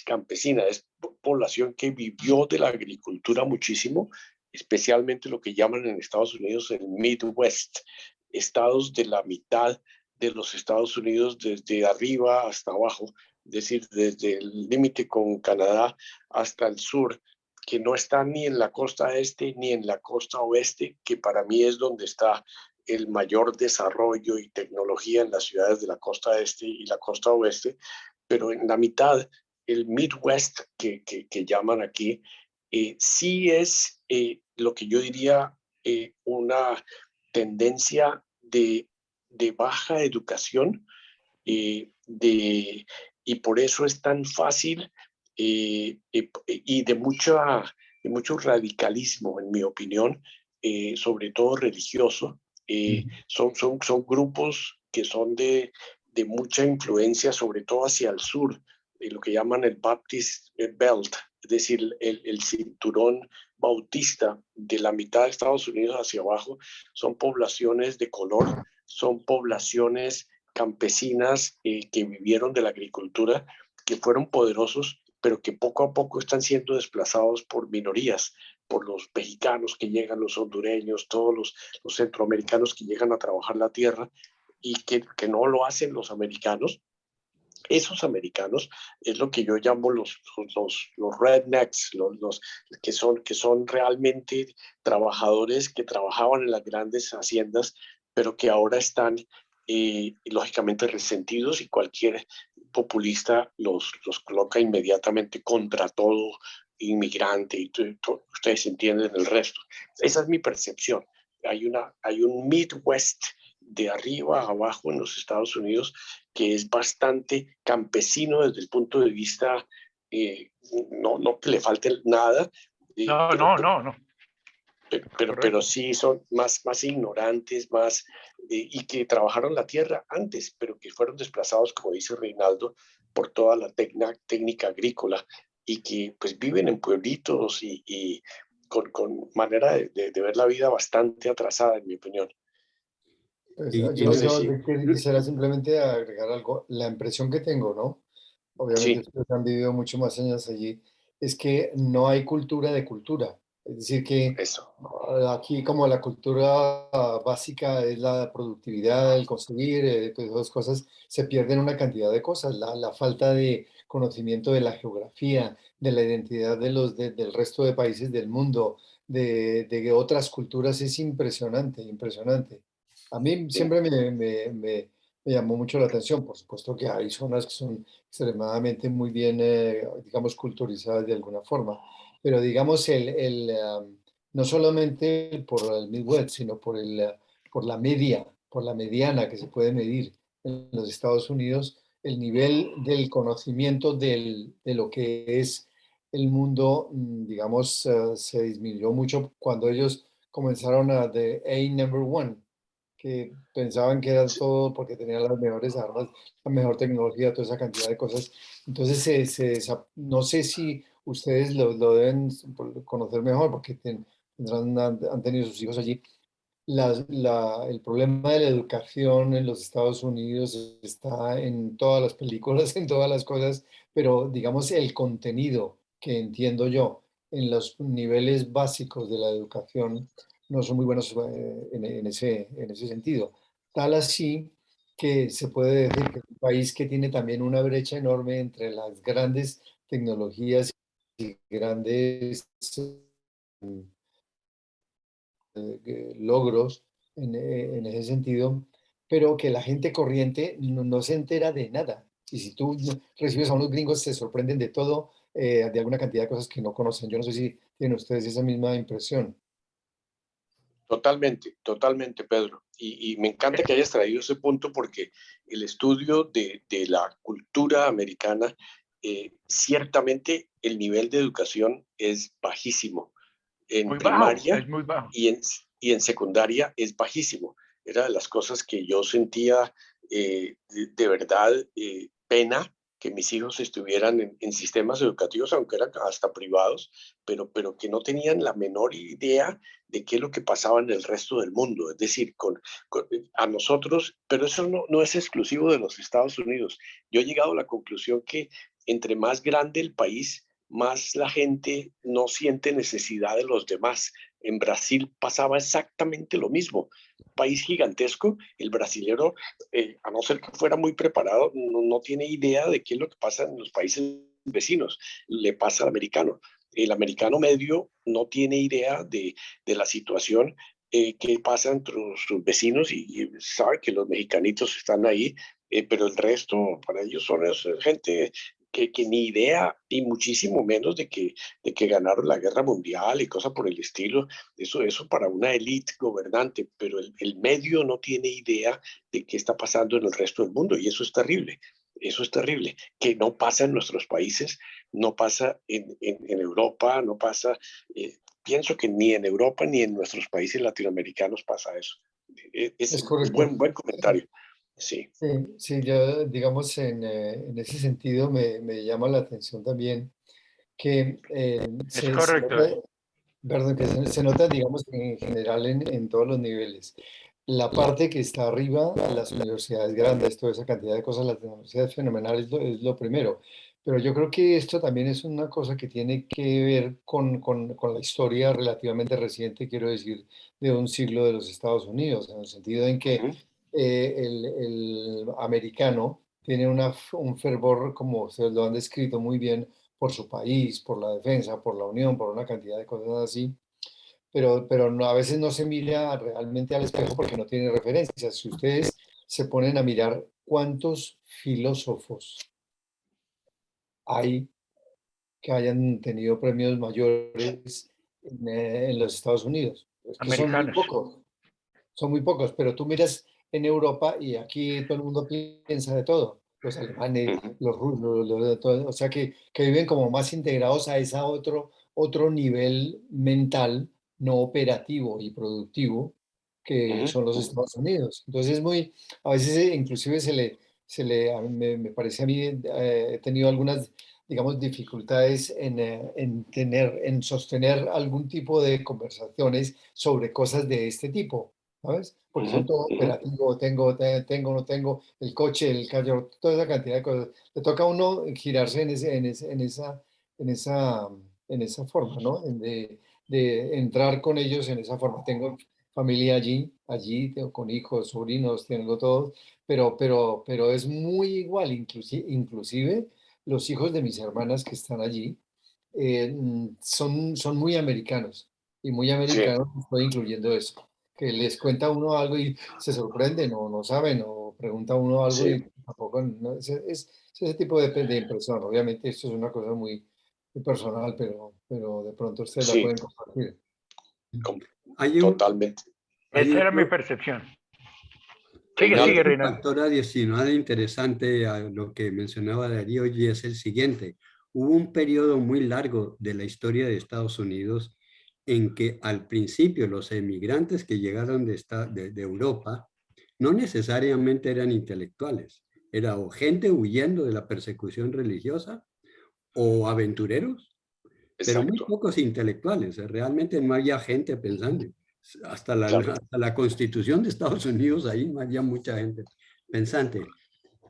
campesina, es población que vivió de la agricultura muchísimo, especialmente lo que llaman en Estados Unidos el Midwest, estados de la mitad de los Estados Unidos desde arriba hasta abajo, es decir, desde el límite con Canadá hasta el sur, que no están ni en la costa este ni en la costa oeste, que para mí es donde está el mayor desarrollo y tecnología en las ciudades de la costa este y la costa oeste, pero en la mitad, el Midwest que llaman aquí, sí es lo que yo diría una tendencia de baja educación y por eso es tan fácil y de mucho radicalismo, en mi opinión, sobre todo religioso. Son grupos que son de mucha influencia, sobre todo hacia el sur, lo que llaman el Baptist Belt, es decir, el cinturón bautista de la mitad de Estados Unidos hacia abajo. Son poblaciones de color, son poblaciones campesinas que vivieron de la agricultura, que fueron poderosos, pero que poco a poco están siendo desplazados por minorías, por los mexicanos que llegan, los hondureños, todos los centroamericanos que llegan a trabajar la tierra y que no lo hacen los americanos. Esos americanos es lo que yo llamo los rednecks, los que son realmente trabajadores que trabajaban en las grandes haciendas, pero que ahora están lógicamente resentidos y cualquier populista los coloca inmediatamente contra todo inmigrante y ustedes entienden el resto. Esa es mi percepción. Hay un Midwest de arriba a abajo en los Estados Unidos que es bastante campesino desde el punto de vista, no que le falte nada, No. pero sí son más ignorantes, y que trabajaron la tierra antes, pero que fueron desplazados, como dice Reinaldo, por toda la técnica agrícola y que pues viven en pueblitos y con manera de ver la vida bastante atrasada, en mi opinión. Pues, Y- y yo, Entonces, yo sí, quisiera simplemente agregar algo. La impresión que tengo, ¿no? Obviamente sí, ustedes han vivido mucho más años allí, es que no hay cultura de cultura. Es decir, que eso. aquí como la cultura básica es la productividad, el conseguir, pues esas cosas, se pierden una cantidad de cosas. La falta de conocimiento de la geografía, de la identidad de del resto de países del mundo, de otras culturas es impresionante, impresionante. A mí Sí. siempre me llamó mucho la atención. Por supuesto que hay zonas que son extremadamente muy bien, digamos, culturizadas de alguna forma. Pero digamos, no solamente por el Midwest, sino por la media, por la mediana que se puede medir en los Estados Unidos, el nivel del conocimiento de lo que es el mundo, digamos, se disminuyó mucho cuando ellos comenzaron a The A Number One, que pensaban que era todo porque tenían las mejores armas, la mejor tecnología, toda esa cantidad de cosas. Entonces, no sé si ustedes lo deben conocer mejor porque han tenido sus hijos allí. El problema de la educación en los Estados Unidos está en todas las películas, en todas las cosas, pero digamos el contenido que entiendo yo en los niveles básicos de la educación no son muy buenos en ese sentido. Tal así que se puede decir que es un país que tiene también una brecha enorme entre las grandes tecnologías y grandes logros en ese sentido, pero que la gente corriente no se entera de nada. Y si tú recibes a unos gringos, se sorprenden de todo, de alguna cantidad de cosas que no conocen. Yo no sé si tienen ustedes esa misma impresión. Totalmente, totalmente, Pedro. Y me encanta que hayas traído ese punto porque el estudio de la cultura americana, ciertamente el nivel de educación es bajísimo. En Muy bajo, primaria es muy bajo. y en secundaria es bajísimo. Era de las cosas que yo sentía de verdad pena que mis hijos estuvieran en sistemas educativos, aunque eran hasta privados, pero que no tenían la menor idea de qué es lo que pasaba en el resto del mundo. Es decir, a nosotros, pero eso no es exclusivo de los Estados Unidos. Yo he llegado a la conclusión que entre más grande el país, más la gente no siente necesidad de los demás. En Brasil pasaba exactamente lo mismo. País gigantesco, el brasilero, a no ser que fuera muy preparado, no tiene idea de qué es lo que pasa en los países vecinos. Le pasa al americano. El americano medio no tiene idea de la situación que pasa entre sus vecinos y sabe que los mexicanitos están ahí, pero el resto para ellos son gente que ni idea, y muchísimo menos de que ganaron la guerra mundial y cosas por el estilo. Eso para una élite gobernante, pero el medio no tiene idea de qué está pasando en el resto del mundo y eso es terrible. Eso es terrible, que no pasa en nuestros países, no pasa en Europa, no pasa, pienso que ni en Europa ni en nuestros países latinoamericanos pasa eso. Es Es un correcto. buen comentario. Sí, Sí, sí, yo, digamos, en ese sentido me llama la atención también que Es correcto. perdón, que se nota, digamos, en general en todos los niveles. La parte que está arriba, las universidades grandes, toda esa cantidad de cosas, las universidades fenomenales es lo primero. Pero yo creo que esto también es una cosa que tiene que ver con la historia relativamente reciente, quiero decir, de un siglo de los Estados Unidos, en el sentido en que ujú, el americano tiene un fervor, como ustedes lo han descrito muy bien, por su país, por la defensa, por la unión, por una cantidad de cosas así, pero a veces no se mira realmente al espejo porque no tiene referencias. Si ustedes se ponen a mirar cuántos filósofos hay que hayan tenido premios mayores en los Estados Unidos, es que Americanos. son muy pocos, pero tú miras en Europa y aquí todo el mundo piensa de todo, los alemanes, ujú. los rusos, de todo, o sea que viven como más integrados a ese otro nivel mental, no operativo y productivo, que Ujú, son los ujú. Estados Unidos. Entonces a veces inclusive a mí me parece a mí, he tenido algunas, digamos, dificultades en sostener algún tipo de conversaciones sobre cosas de este tipo. ¿sabes? Porque son todo operativo, no tengo, el coche, el carro, toda esa cantidad de cosas. Le toca a uno girarse en esa forma, ¿no? De entrar con ellos en esa forma. Tengo familia allí tengo con hijos, sobrinos, tengo todos, pero es muy igual, inclusive los hijos de mis hermanas que están allí son muy americanos, y muy Sí, americanos estoy incluyendo eso, que les cuenta uno algo y se sorprenden o no saben, o pregunta uno algo y sí, tampoco, no, es ese tipo de impresión. Obviamente esto es una cosa muy personal, pero de pronto ustedes la sí, pueden compartir. Hay un, totalmente. hay Esa era mi otro, percepción. Sigue, hay sigue, Reinaldo. otro Reinaldo. factor adicional interesante a lo que mencionaba Darío, y es el siguiente. Hubo un periodo muy largo de la historia de Estados Unidos en que al principio los emigrantes que llegaron de Europa no necesariamente eran intelectuales, era o gente huyendo de la persecución religiosa o aventureros, pero muy Exacto, pocos intelectuales. Realmente no había gente pensando. claro. Hasta la Constitución de Estados Unidos, ahí no había mucha gente pensante.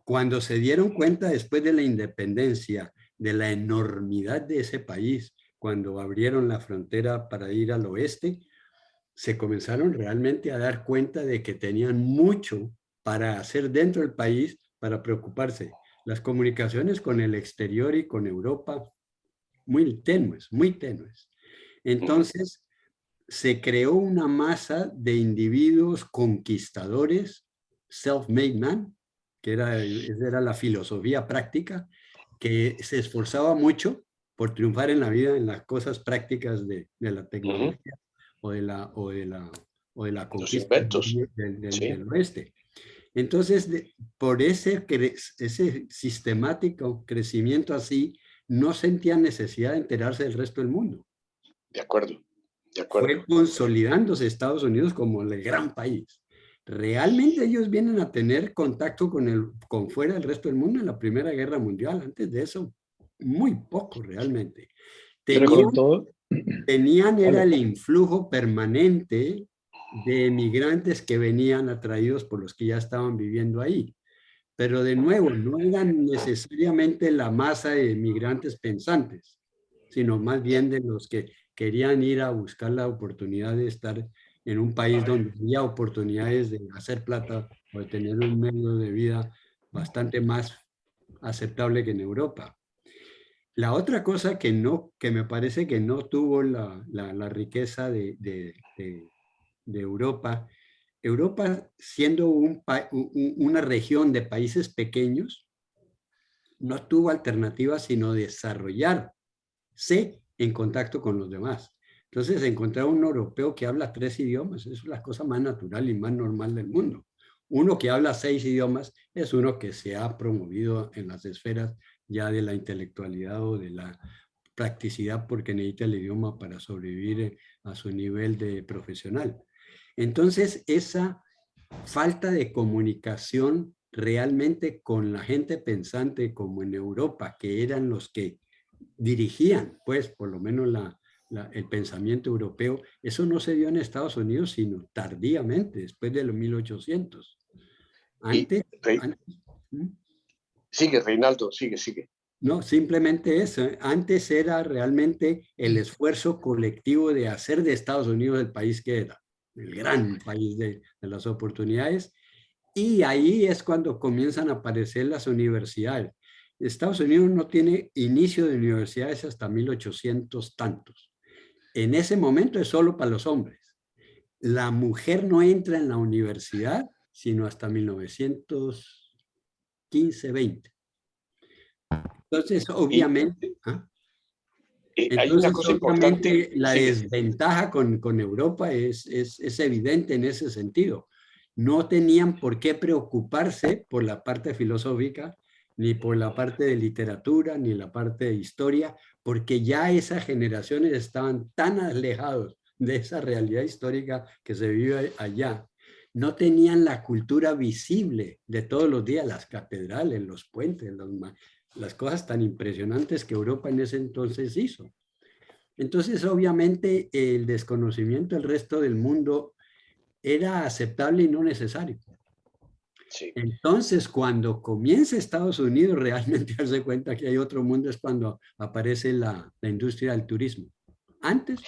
Cuando se dieron cuenta después de la independencia de la enormidad de ese país, cuando abrieron la frontera para ir al oeste, se comenzaron realmente a dar cuenta de que tenían mucho para hacer dentro del país para preocuparse. Las comunicaciones con el exterior y con Europa, muy tenues, muy tenues. Entonces, se creó una masa de individuos conquistadores, self-made man, esa era la filosofía práctica, que se esforzaba mucho por triunfar en la vida en las cosas prácticas de la Ujú. tecnología o de la Los conquista inventos, sí. del oeste. Entonces, por ese sistemático crecimiento así, no sentían necesidad de enterarse del resto del mundo. De acuerdo, de Fue acuerdo. consolidándose Estados Unidos como el gran país. Realmente ellos vienen a tener contacto con fuera del resto del mundo en la Primera Guerra Mundial. Antes de eso, muy poco realmente. Pero Tenían, con todo, era vale, el influjo permanente de emigrantes que venían atraídos por los que ya estaban viviendo ahí. Pero de nuevo, no eran necesariamente la masa de emigrantes pensantes, sino más bien de los que querían ir a buscar la oportunidad de estar en un país donde había oportunidades de hacer plata o de tener un medio de vida bastante más aceptable que en Europa. La otra cosa que me parece que no tuvo la riqueza de Europa, Europa siendo una región de países pequeños, no tuvo alternativa sino desarrollarse en contacto con los demás. Entonces, encontrar un europeo que habla 3 idiomas es la cosa más natural y más normal del mundo. Uno que habla 6 idiomas es uno que se ha promovido en las esferas ya de la intelectualidad o de la practicidad porque necesita el idioma para sobrevivir a su nivel de profesional. Entonces, esa falta de comunicación realmente con la gente pensante como en Europa, que eran los que dirigían, pues, por lo menos el pensamiento europeo, eso no se dio en Estados Unidos, sino tardíamente, después de los 1800. Y Antes, Rey- antes sigue, Reinaldo, sigue, sigue. no, simplemente eso. Antes era realmente el esfuerzo colectivo de hacer de Estados Unidos el país que era, el gran país de las oportunidades. Y ahí es cuando comienzan a aparecer las universidades. Estados Unidos no tiene inicio de universidades hasta 1800 tantos. En ese momento es solo para los hombres. La mujer no entra en la universidad sino hasta 1915-20. Entonces, Y obviamente, hay una entonces, cosa importante, obviamente, la sigue. desventaja con Europa es evidente en ese sentido. No tenían por qué preocuparse por la parte filosófica, ni por la parte de literatura, ni la parte de historia, porque ya esas generaciones estaban tan alejados de esa realidad histórica que se vive allá. No tenían la cultura visible de todos los días, las catedrales, los puentes, las cosas tan impresionantes que Europa en ese entonces hizo. Entonces, obviamente, el desconocimiento del resto del mundo era aceptable y no necesario. Sí. Entonces, cuando comienza Estados Unidos realmente a darse cuenta que hay otro mundo es cuando aparece la industria del turismo. Antes,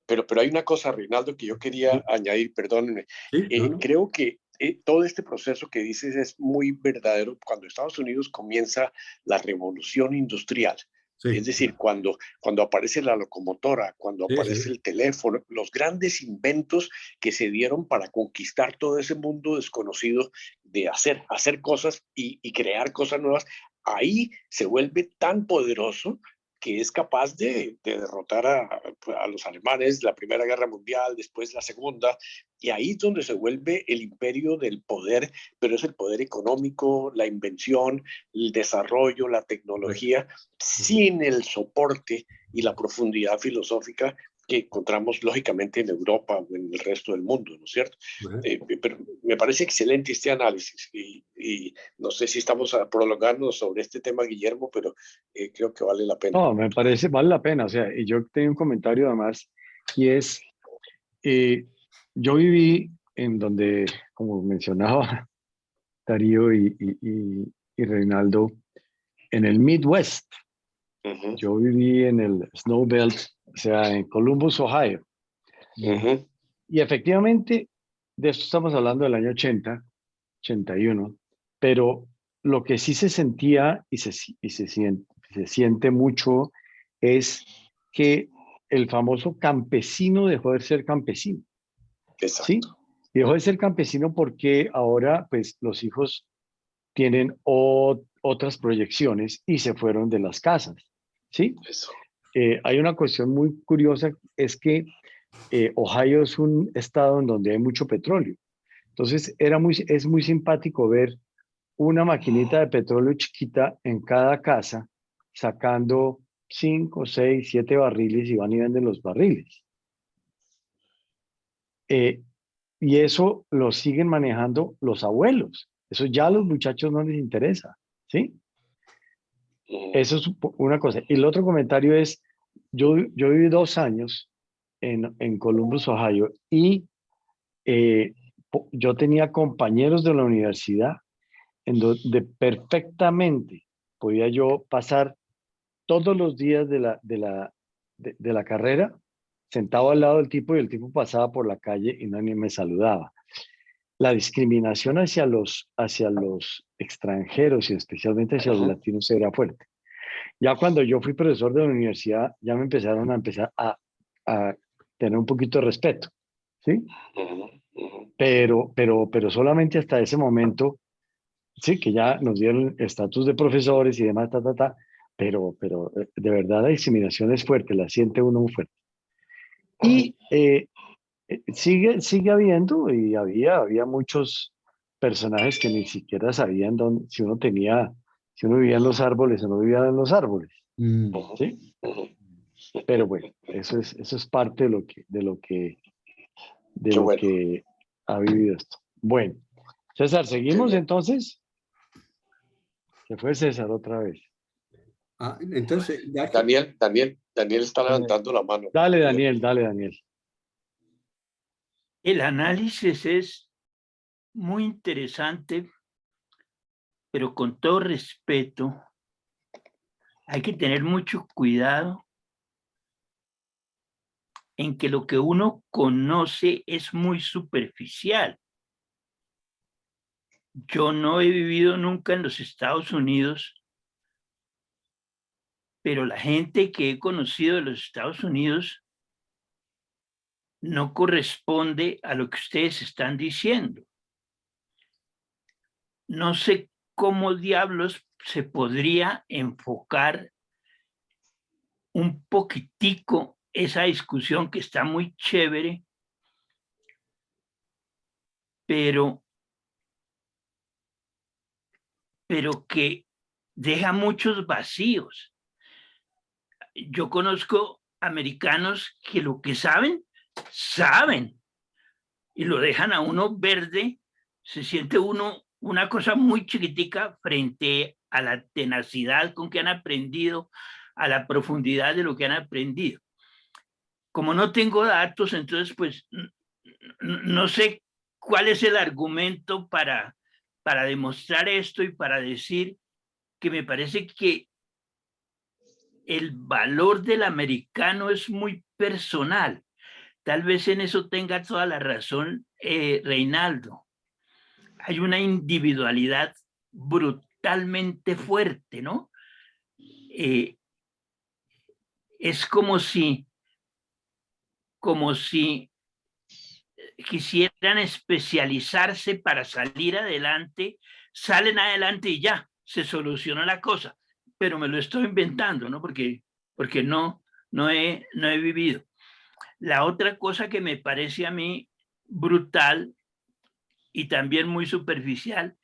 Pero hay una cosa, Reinaldo, que yo quería añadir, perdónenme. sí, no. Creo que todo este proceso que dices es muy verdadero cuando Estados Unidos comienza la revolución industrial. Sí. Es decir, cuando aparece la locomotora, cuando Sí, aparece sí. el teléfono, los grandes inventos que se dieron para conquistar todo ese mundo desconocido de hacer cosas y crear cosas nuevas, ahí se vuelve tan poderoso que es capaz de derrotar a los alemanes, la Primera Guerra Mundial, después la Segunda, y ahí es donde se vuelve el imperio del poder, pero es el poder económico, la invención, el desarrollo, la tecnología, sin el soporte y la profundidad filosófica que encontramos lógicamente en Europa o en el resto del mundo, ¿no es cierto? Pero me parece excelente este análisis y no sé si estamos prolongándonos sobre este tema, Guillermo, pero creo que vale la pena. No, me parece, vale la pena. O sea, y yo tengo un comentario además, y es, yo viví en donde, como mencionaba Darío y Reinaldo, en el Midwest. Yo viví en el Snow Belt, o sea, en Columbus, Ohio. Y efectivamente, de esto estamos hablando del año 80, 81, pero lo que sí se sentía y se siente mucho es que el famoso campesino dejó de ser campesino. Exacto. ¿Sí? Dejó de ser campesino porque ahora pues los hijos tienen otras proyecciones y se fueron de las casas. ¿Sí? Eso. Hay una cuestión muy curiosa, es que Ohio es un estado en donde hay mucho petróleo. Entonces es muy simpático ver una maquinita de petróleo chiquita en cada casa sacando 5, 6, 7 barriles y van y venden los barriles. Y eso lo siguen manejando los abuelos. Eso ya a los muchachos no les interesa, ¿sí? Eso es una cosa. Y el otro comentario es, yo viví 2 años en Columbus, Ohio, y yo tenía compañeros de la universidad en donde perfectamente podía yo pasar todos los días de la carrera sentado al lado del tipo y el tipo pasaba por la calle y nadie me saludaba. La discriminación hacia los extranjeros y especialmente hacia los latinos era fuerte. Ya cuando yo fui profesor de la universidad, ya me empezaron a tener un poquito de respeto, ¿sí? Pero solamente hasta ese momento, sí, que ya nos dieron estatus de profesores y demás, pero de verdad la discriminación es fuerte, la siente uno muy fuerte. Y sigue habiendo, y había muchos personajes que ni siquiera sabían si uno vivía en los árboles o no vivía en los árboles. ¿Sí? Pero bueno, eso es parte de lo que ha vivido esto. Bueno, César, ¿seguimos entonces? Se fue César otra vez. Entonces, ya que... Daniel está levantando la mano. Dale, Daniel. El análisis es muy interesante, pero con todo respeto, hay que tener mucho cuidado en que lo que uno conoce es muy superficial. Yo no he vivido nunca en los Estados Unidos, pero la gente que he conocido de los Estados Unidos no corresponde a lo que ustedes están diciendo. No sé cómo diablos se podría enfocar un poquitico esa discusión que está muy chévere, pero que deja muchos vacíos. Yo conozco americanos que lo que saben y lo dejan a uno verde, se siente uno una cosa muy chiquitica frente a la tenacidad con que han aprendido, a la profundidad de lo que han aprendido. Como no tengo datos, entonces pues no sé cuál es el argumento para demostrar esto y para decir que me parece que el valor del americano es muy personal. Tal vez en eso tenga toda la razón Reinaldo. Hay una individualidad brutalmente fuerte, ¿no? Es como si quisieran especializarse para salir adelante, salen adelante y ya, se solucionó la cosa. Pero me lo estoy inventando, ¿no? Porque no he vivido. La otra cosa que me parece a mí brutal y también muy superficial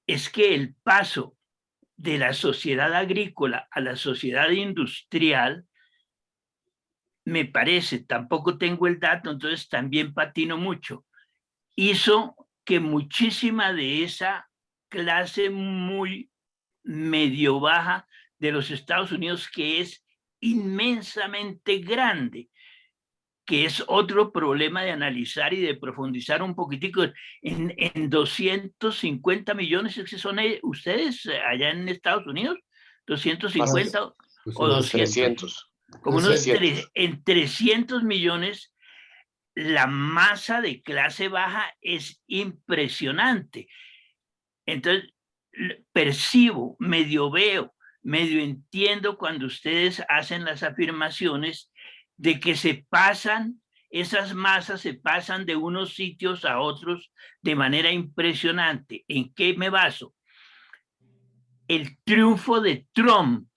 es que el paso de la sociedad agrícola a la sociedad industrial, me parece, tampoco tengo el dato, entonces también patino mucho, hizo que muchísima de esa clase muy medio baja de los Estados Unidos, que es inmensamente grande, que es otro problema de analizar y de profundizar un poquitico, en 250 millones, ¿es que son ustedes allá en Estados Unidos? 250 o 200. 300. Como unos 300. en 300 millones, la masa de clase baja es impresionante. Entonces, percibo, medio veo, medio entiendo cuando ustedes hacen las afirmaciones de que esas masas se pasan de unos sitios a otros de manera impresionante. ¿En qué me baso? El triunfo de Trump.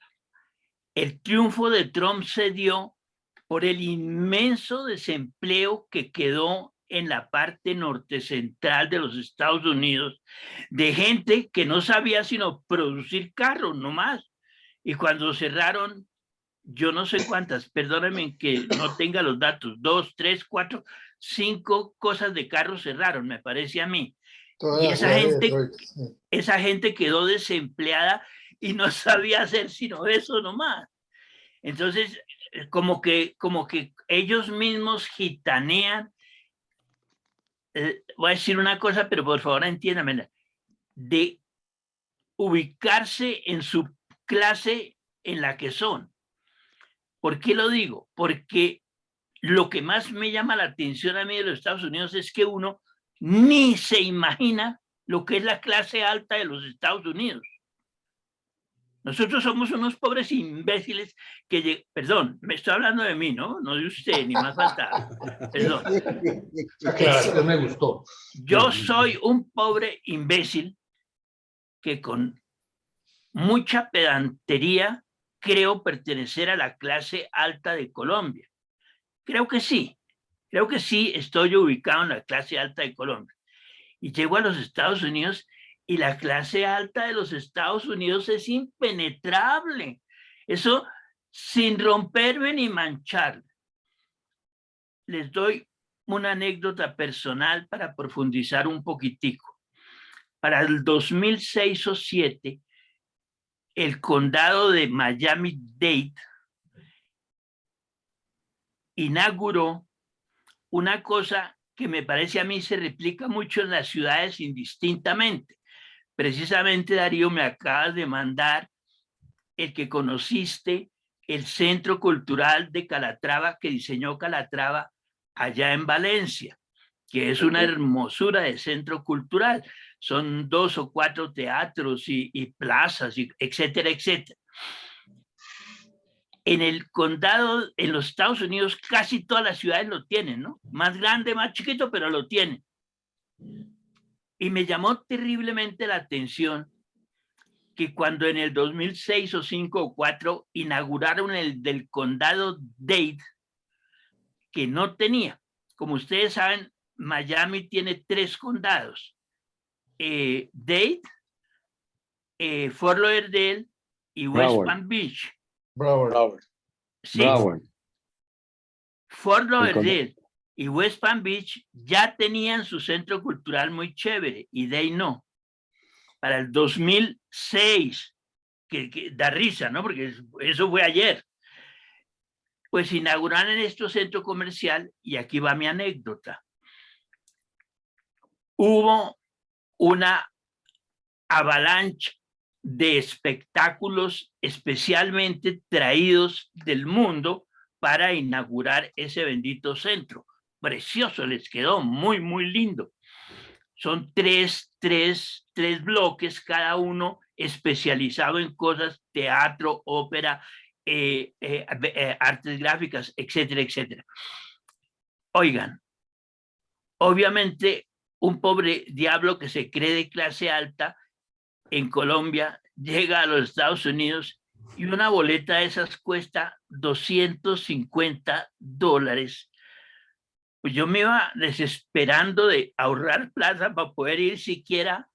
El triunfo de Trump se dio por el inmenso desempleo que quedó en la parte norte central de los Estados Unidos, de gente que no sabía sino producir carros nomás. Y cuando cerraron, yo no sé cuántas, perdónenme que no tenga los datos, 2, 3, 4, 5 cosas de carros cerraron, me parece a mí. Y esa gente quedó desempleada y no sabía hacer sino eso nomás. Entonces, como que ellos mismos gitanean, voy a decir una cosa, pero por favor entiéndamela, de ubicarse en su clase en la que son. ¿Por qué lo digo? Porque lo que más me llama la atención a mí de los Estados Unidos es que uno ni se imagina lo que es la clase alta de los Estados Unidos. Nosotros somos unos pobres imbéciles que, perdón, me estoy hablando de mí, ¿no? No de usted, ni más faltaba. Perdón. Aclaración me gustó. Yo soy un pobre imbécil que con mucha pedantería creo pertenecer a la clase alta de Colombia. Creo que sí estoy ubicado en la clase alta de Colombia. Y llego a los Estados Unidos y la clase alta de los Estados Unidos es impenetrable. Eso sin romperme ni mancharme. Les doy una anécdota personal para profundizar un poquitico. Para el 2006 o 2007, el condado de Miami-Dade inauguró una cosa que me parece a mí se replica mucho en las ciudades indistintamente. Precisamente, Darío, me acabas de mandar el que conociste, el Centro Cultural de Calatrava que diseñó Calatrava allá en Valencia, que es una hermosura de centro cultural. Son 2 o 4 teatros y plazas, etcétera, etcétera. En el condado, en los Estados Unidos, casi todas las ciudades lo tienen, ¿no? Más grande, más chiquito, pero lo tienen. Y me llamó terriblemente la atención que cuando en el 2006 o 2005 o 2004 inauguraron el del condado Dade, que no tenía. Como ustedes saben, Miami tiene 3 condados. Dade, Fort Lauderdale y West Palm Beach. Broward. Sí. Fort Lauderdale y West Palm Beach ya tenían su centro cultural muy chévere y Dade no. Para el 2006, que da risa, ¿no? Porque eso fue ayer. Pues inauguraron estos centro comercial y aquí va mi anécdota. hubo una avalancha de espectáculos especialmente traídos del mundo para inaugurar ese bendito centro. Precioso, les quedó muy, muy lindo. Son tres bloques, cada uno especializado en cosas, teatro, ópera, artes gráficas, etcétera, etcétera. Oigan, obviamente un pobre diablo que se cree de clase alta en Colombia llega a los Estados Unidos y una boleta de esas cuesta $250. Pues yo me iba desesperando de ahorrar plata para poder ir siquiera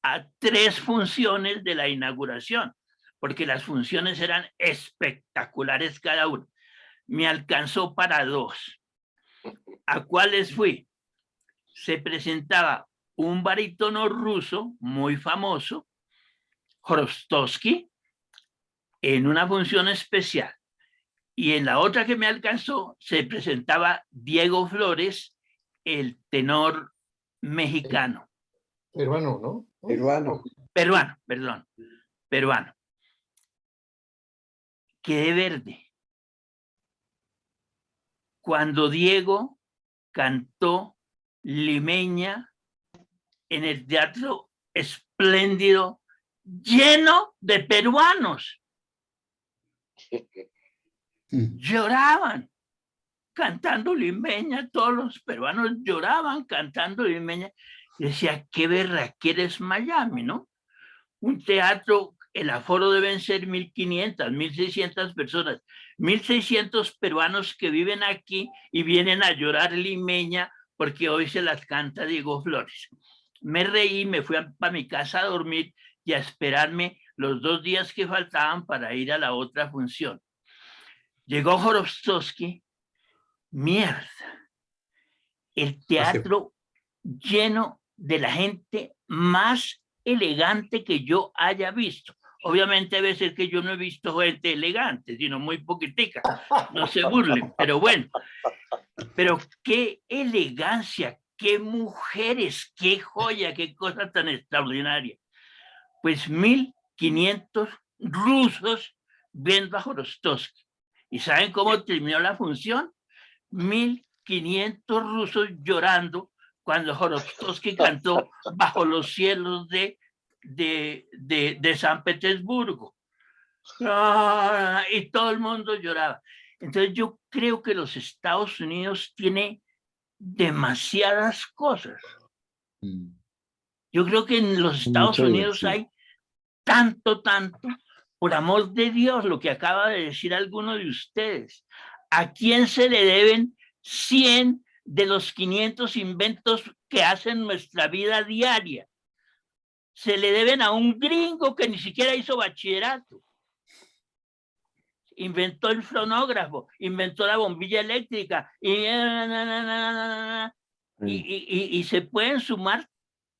a 3 funciones de la inauguración, porque las funciones eran espectaculares cada una. Me alcanzó para 2. ¿A cuáles fui? Se presentaba un barítono ruso muy famoso, Jodorowsky, en una función especial. Y en la otra que me alcanzó se presentaba Diego Flores, el tenor mexicano. Peruano, ¿no? Peruano. Peruano. Quedé verde. Cuando Diego cantó Limeña en el Teatro Espléndido, lleno de peruanos. Lloraban cantando Limeña, todos los peruanos lloraban cantando Limeña. Y decía, qué berraquera es Miami, ¿no? Un teatro, el aforo deben ser 1.500, 1.600 personas, 1.600 peruanos que viven aquí y vienen a llorar Limeña porque hoy se las canta Diego Flores. Me reí, me fui para mi casa a dormir y a esperarme los 2 días que faltaban para ir a la otra función. Llegó Jodorowsky, mierda, el teatro lleno de la gente más elegante que yo haya visto. Obviamente debe ser que yo no he visto gente elegante, sino muy poquitica, no se burlen, pero bueno. Pero qué elegancia, qué mujeres, qué joya, qué cosa tan extraordinaria. Pues 1.500 rusos viendo a Jodorowsky. ¿Y saben cómo terminó la función? 1.500 rusos llorando cuando Jodorowsky cantó Bajo los cielos de San Petersburgo. Y todo el mundo lloraba. Entonces yo creo que los Estados Unidos tiene demasiadas cosas. Yo creo que en los Estados Unidos hay tanto, por amor de Dios, lo que acaba de decir alguno de ustedes. ¿A quién se le deben 100 de los 500 inventos que hacen nuestra vida diaria? Se le deben a un gringo que ni siquiera hizo bachillerato. Inventó el fonógrafo, inventó la bombilla eléctrica y se pueden sumar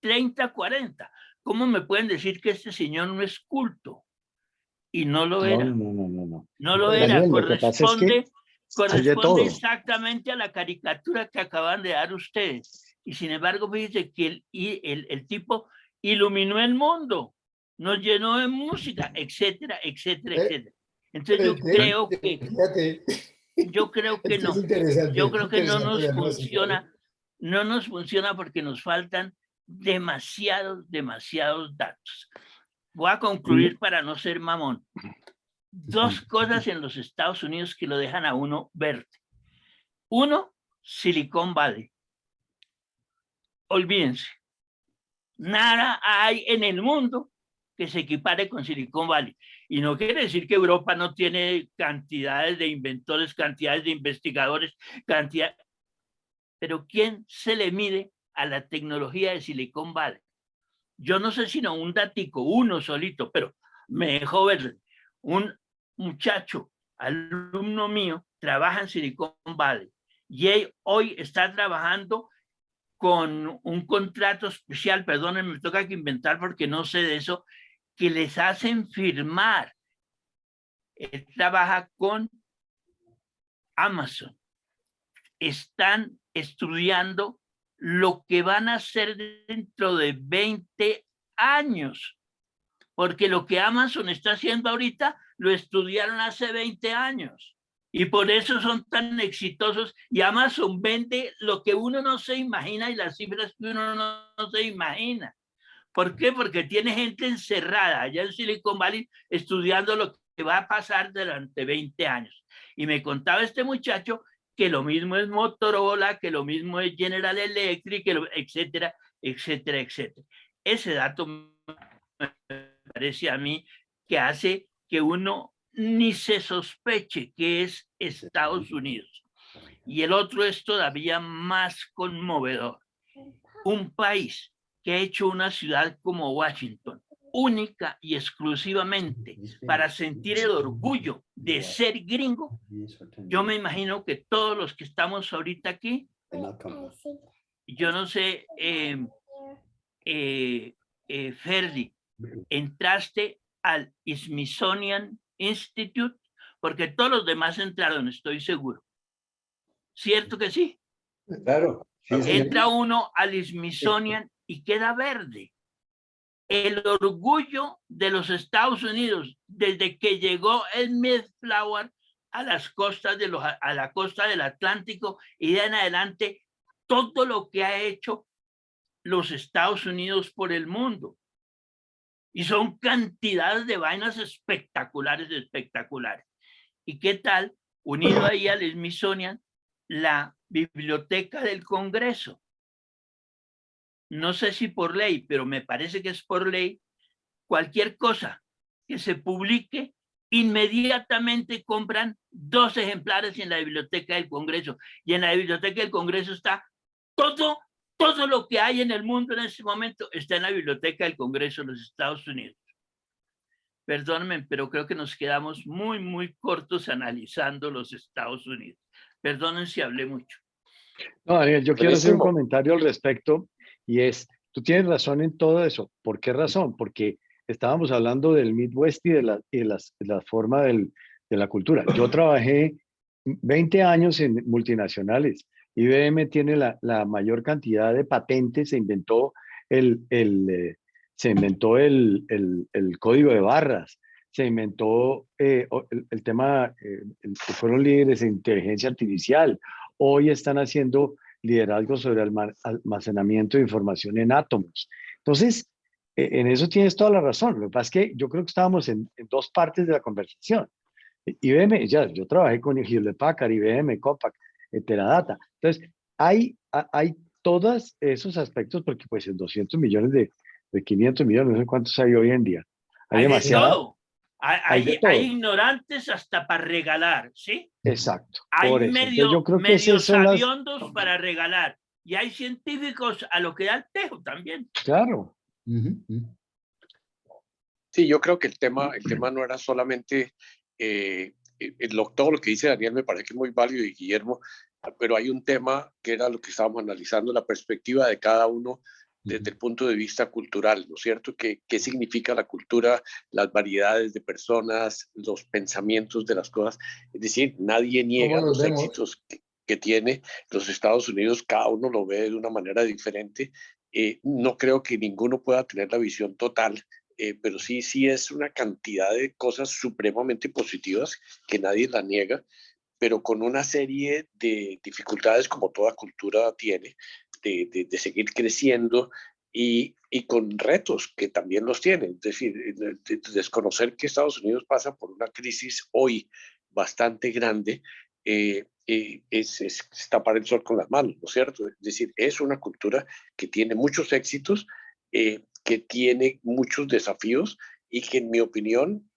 30, 40. ¿Cómo me pueden decir que este señor no es culto? Y no lo era. No. No lo era. Daniel, lo que pasa es que Corresponde exactamente a la caricatura que acaban de dar ustedes. Y sin embargo, fíjense que el tipo iluminó el mundo, nos llenó de música, etcétera, etcétera, etcétera. Entonces yo creo que no. Yo creo que no nos funciona porque nos faltan demasiados datos. Voy a concluir para no ser mamón. 2 cosas en los Estados Unidos que lo dejan a uno verde. 1, Silicon Valley. Olvídense. Nada hay en el mundo que se equipare con Silicon Valley. Y no quiere decir que Europa no tiene cantidades de inventores, cantidades de investigadores, pero ¿quién se le mide a la tecnología de Silicon Valley? Yo no sé sino un datico, uno solito, pero me dejó ver. Un muchacho, alumno mío, trabaja en Silicon Valley y él hoy está trabajando con un contrato especial, perdónenme, me toca que inventar porque no sé de eso, que les hacen firmar. Él trabaja con Amazon. Están estudiando lo que van a hacer dentro de 20 años. Porque lo que Amazon está haciendo ahorita lo estudiaron hace 20 años. Y por eso son tan exitosos. Y Amazon vende lo que uno no se imagina y las cifras que uno no se imagina. ¿Por qué? Porque tiene gente encerrada allá en Silicon Valley estudiando lo que va a pasar durante 20 años. Y me contaba este muchacho que lo mismo es Motorola, que lo mismo es General Electric, etcétera, etcétera, etcétera. Ese dato me parece a mí que hace que uno ni se sospeche que es Estados Unidos. Y el otro es todavía más conmovedor. Un país que ha hecho una ciudad como Washington, única y exclusivamente para sentir el orgullo de ser gringo. Yo me imagino que todos los que estamos ahorita aquí, yo no sé, Ferdi, entraste al Smithsonian Institute, porque todos los demás entraron, estoy seguro. ¿Cierto que sí? Claro. Sí, entra uno al Smithsonian y queda verde. El orgullo de los Estados Unidos desde que llegó el Mayflower a las costas a la costa del Atlántico y de en adelante, todo lo que ha hecho los Estados Unidos por el mundo. Y son cantidades de vainas espectaculares, espectaculares. ¿Y qué tal, unido ahí al Smithsonian, la Biblioteca del Congreso? No sé si por ley, pero me parece que es por ley. Cualquier cosa que se publique, inmediatamente compran 2 ejemplares en la Biblioteca del Congreso. Y en la Biblioteca del Congreso está todo lo que hay en el mundo en este momento, está en la Biblioteca del Congreso de los Estados Unidos. Perdónenme, pero creo que nos quedamos muy cortos analizando los Estados Unidos. Perdonen si hablé mucho. No, Daniel, yo quiero hacer un Buenísimo. comentario al respecto y es, tú tienes razón en todo eso. ¿Por qué razón? Porque estábamos hablando del Midwest y de la forma de la cultura. Yo trabajé 20 años en multinacionales. IBM tiene la mayor cantidad de patentes, se inventó el código de barras, se inventó el tema, fueron líderes en inteligencia artificial. Hoy están haciendo liderazgo sobre almacenamiento de información en átomos. Entonces, en eso tienes toda la razón. Lo que pasa es que yo creo que estábamos en 2 partes de la conversación. IBM, yo trabajé con Hewlett Packard, IBM, Compaq, Teradata. Entonces, hay todos esos aspectos porque pues en 200 millones de 500 millones, no sé cuántos hay hoy en día. Hay demasiado. De todo. Hay ignorantes hasta para regalar, ¿sí? Exacto. Hay por eso. medio yo creo que sabiondos para regalar. Y hay científicos a lo que da el tejo también. Claro. Sí, yo creo que el tema no era solamente todo lo que dice Daniel me parece que es muy válido y Guillermo, pero hay un tema que era lo que estábamos analizando, la perspectiva de cada uno desde el punto de vista cultural, ¿no es cierto? ¿Qué significa la cultura, las variedades de personas, los pensamientos de las cosas? Es decir, nadie niega los éxitos que tiene los Estados Unidos, cada uno lo ve de una manera diferente. No creo que ninguno pueda tener la visión total, pero sí es una cantidad de cosas supremamente positivas que nadie la niega, pero con una serie de dificultades como toda cultura tiene, de seguir creciendo y con retos que también los tiene. Es decir, desconocer que Estados Unidos pasa por una crisis hoy bastante grande, es tapar el sol con las manos, ¿no es cierto? Es decir, es una cultura que tiene muchos éxitos, que tiene muchos desafíos y que en mi opinión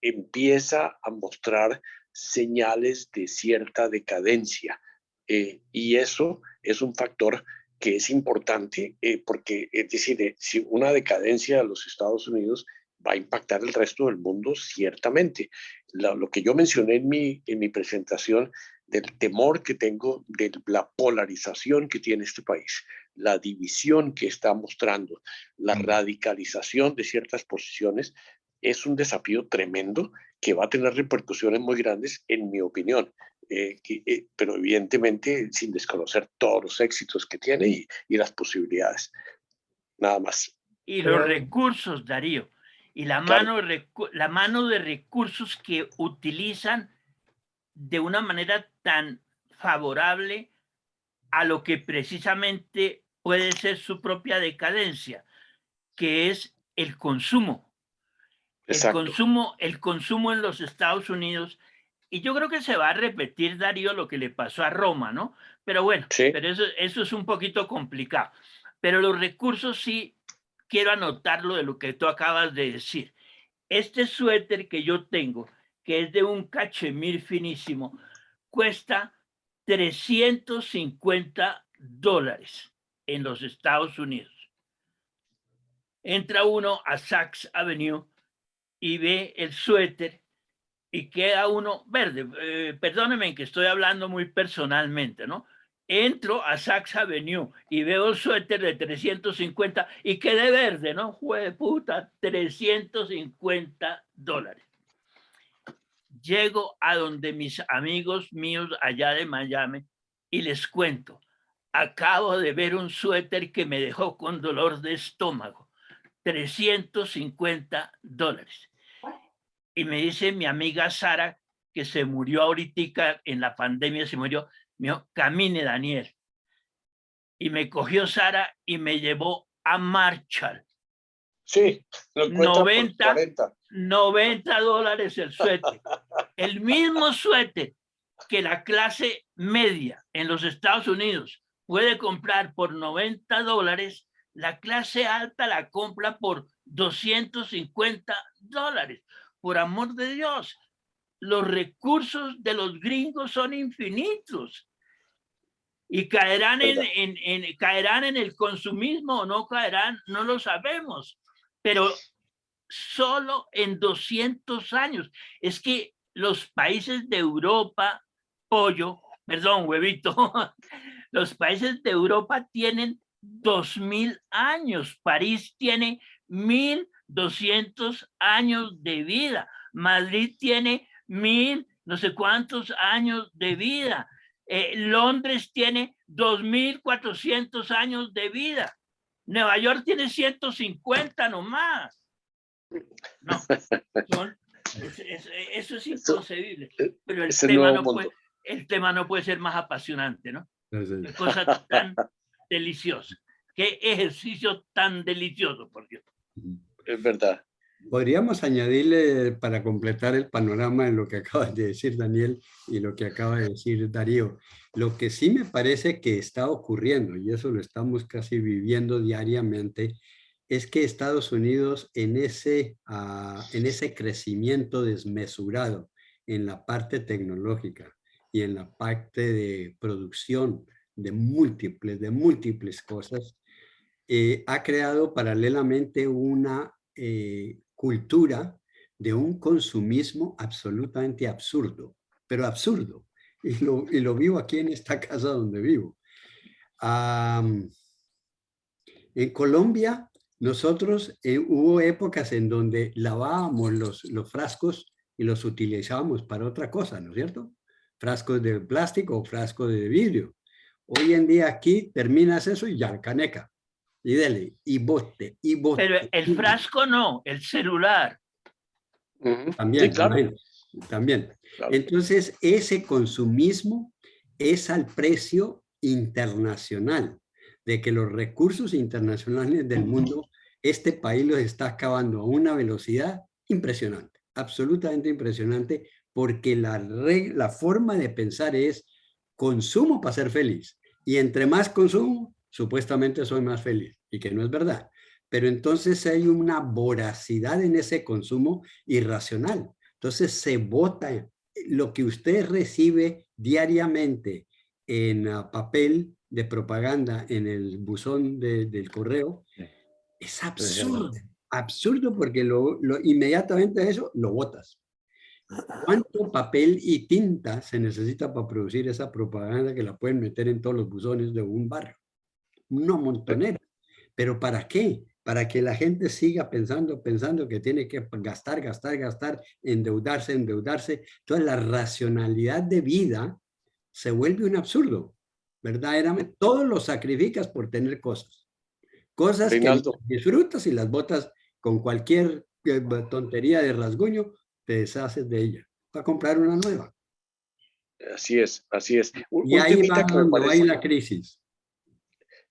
empieza a mostrar señales de cierta decadencia. Y eso es un factor que es importante porque, es decir, si una decadencia de los Estados Unidos va a impactar el resto del mundo, ciertamente. Lo que yo mencioné en mi presentación del temor que tengo de la polarización que tiene este país, la división que está mostrando, la radicalización de ciertas posiciones, es un desafío tremendo que va a tener repercusiones muy grandes, en mi opinión. pero evidentemente sin desconocer todos los éxitos que tiene y las posibilidades. Nada más. Y los recursos, Darío, y la mano de recursos que utilizan de una manera tan favorable a lo que precisamente puede ser su propia decadencia, que es el consumo. El consumo en los Estados Unidos. Y yo creo que se va a repetir, Darío, lo que le pasó a Roma, ¿no? Pero bueno, sí. pero eso es un poquito complicado. Pero los recursos sí quiero anotarlo de lo que tú acabas de decir. Este suéter que yo tengo, que es de un cachemir finísimo, cuesta $350 en los Estados Unidos. Entra uno a Saks Avenue y ve el suéter y queda uno verde. Perdónenme que estoy hablando muy personalmente, ¿no? Entro a Saks Avenue y veo el suéter de 350 y quedé verde, ¿no? ¡Jueputa! $350. Llego a donde mis amigos míos allá de Miami y les cuento, acabo de ver un suéter que me dejó con dolor de estómago, $350. Y me dice mi amiga Sara, que se murió ahorita en la pandemia, se murió, me dijo, camine Daniel. Y me cogió Sara y me llevó a Marshall. Sí, lo encuentran por 40. $90 el suéter. El mismo suéter que la clase media en los Estados Unidos puede comprar por $90, la clase alta la compra por $250. Por amor de Dios, los recursos de los gringos son infinitos y caerán caerán en el consumismo o no caerán, no lo sabemos, pero solo en 200 años. Es que los países de Europa, huevito, los países de Europa tienen 2000 años. París tiene 1200 años de vida. Madrid tiene 1000 no sé cuántos años de vida. Londres tiene 2400 años de vida. Nueva York tiene 150 nomás. No, eso es inconcebible. Pero el tema no puede ser más apasionante, ¿no? Qué cosa tan deliciosa. Qué ejercicio tan delicioso, por Dios. Es verdad. Podríamos añadirle, para completar el panorama en lo que acabas de decir, Daniel, y lo que acaba de decir Darío. Lo que sí me parece que está ocurriendo, y eso lo estamos casi viviendo diariamente, es que Estados Unidos en ese crecimiento desmesurado en la parte tecnológica y en la parte de producción de múltiples cosas, ha creado paralelamente una cultura de un consumismo absolutamente absurdo, pero absurdo. Y lo vivo aquí en esta casa donde vivo. En Colombia, nosotros hubo épocas en donde lavábamos los frascos y los utilizábamos para otra cosa, ¿no es cierto? Frascos de plástico o frascos de vidrio. Hoy en día aquí terminas eso y ya, caneca. Y dele, y bote, y bote. Pero el frasco no, el celular. También, sí, claro. también. Claro. Entonces, ese consumismo es al precio internacional, de que los recursos internacionales del mundo, este país los está acabando a una velocidad impresionante, absolutamente impresionante, porque la forma de pensar es consumo para ser feliz. Y entre más consumo, supuestamente soy más feliz, y que no es verdad. Pero entonces hay una voracidad en ese consumo irracional. Entonces se bota lo que usted recibe diariamente en papel de propaganda en el buzón del correo. Es absurdo, absurdo, porque inmediatamente eso lo botas. ¿Cuánto papel y tinta se necesita para producir esa propaganda que la pueden meter en todos los buzones de un barrio? Una montonera. ¿Pero para qué? para que la gente siga pensando que tiene que gastar, endeudarse. Entonces la racionalidad de vida se vuelve un absurdo. Verdaderamente, todos lo sacrificas por tener cosas. Cosas Reinaldo, que disfrutas y las botas con cualquier tontería de rasguño, te deshaces de ella para comprar una nueva. así es, así es. Y Un ahí va temita que me donde va parece, la crisis.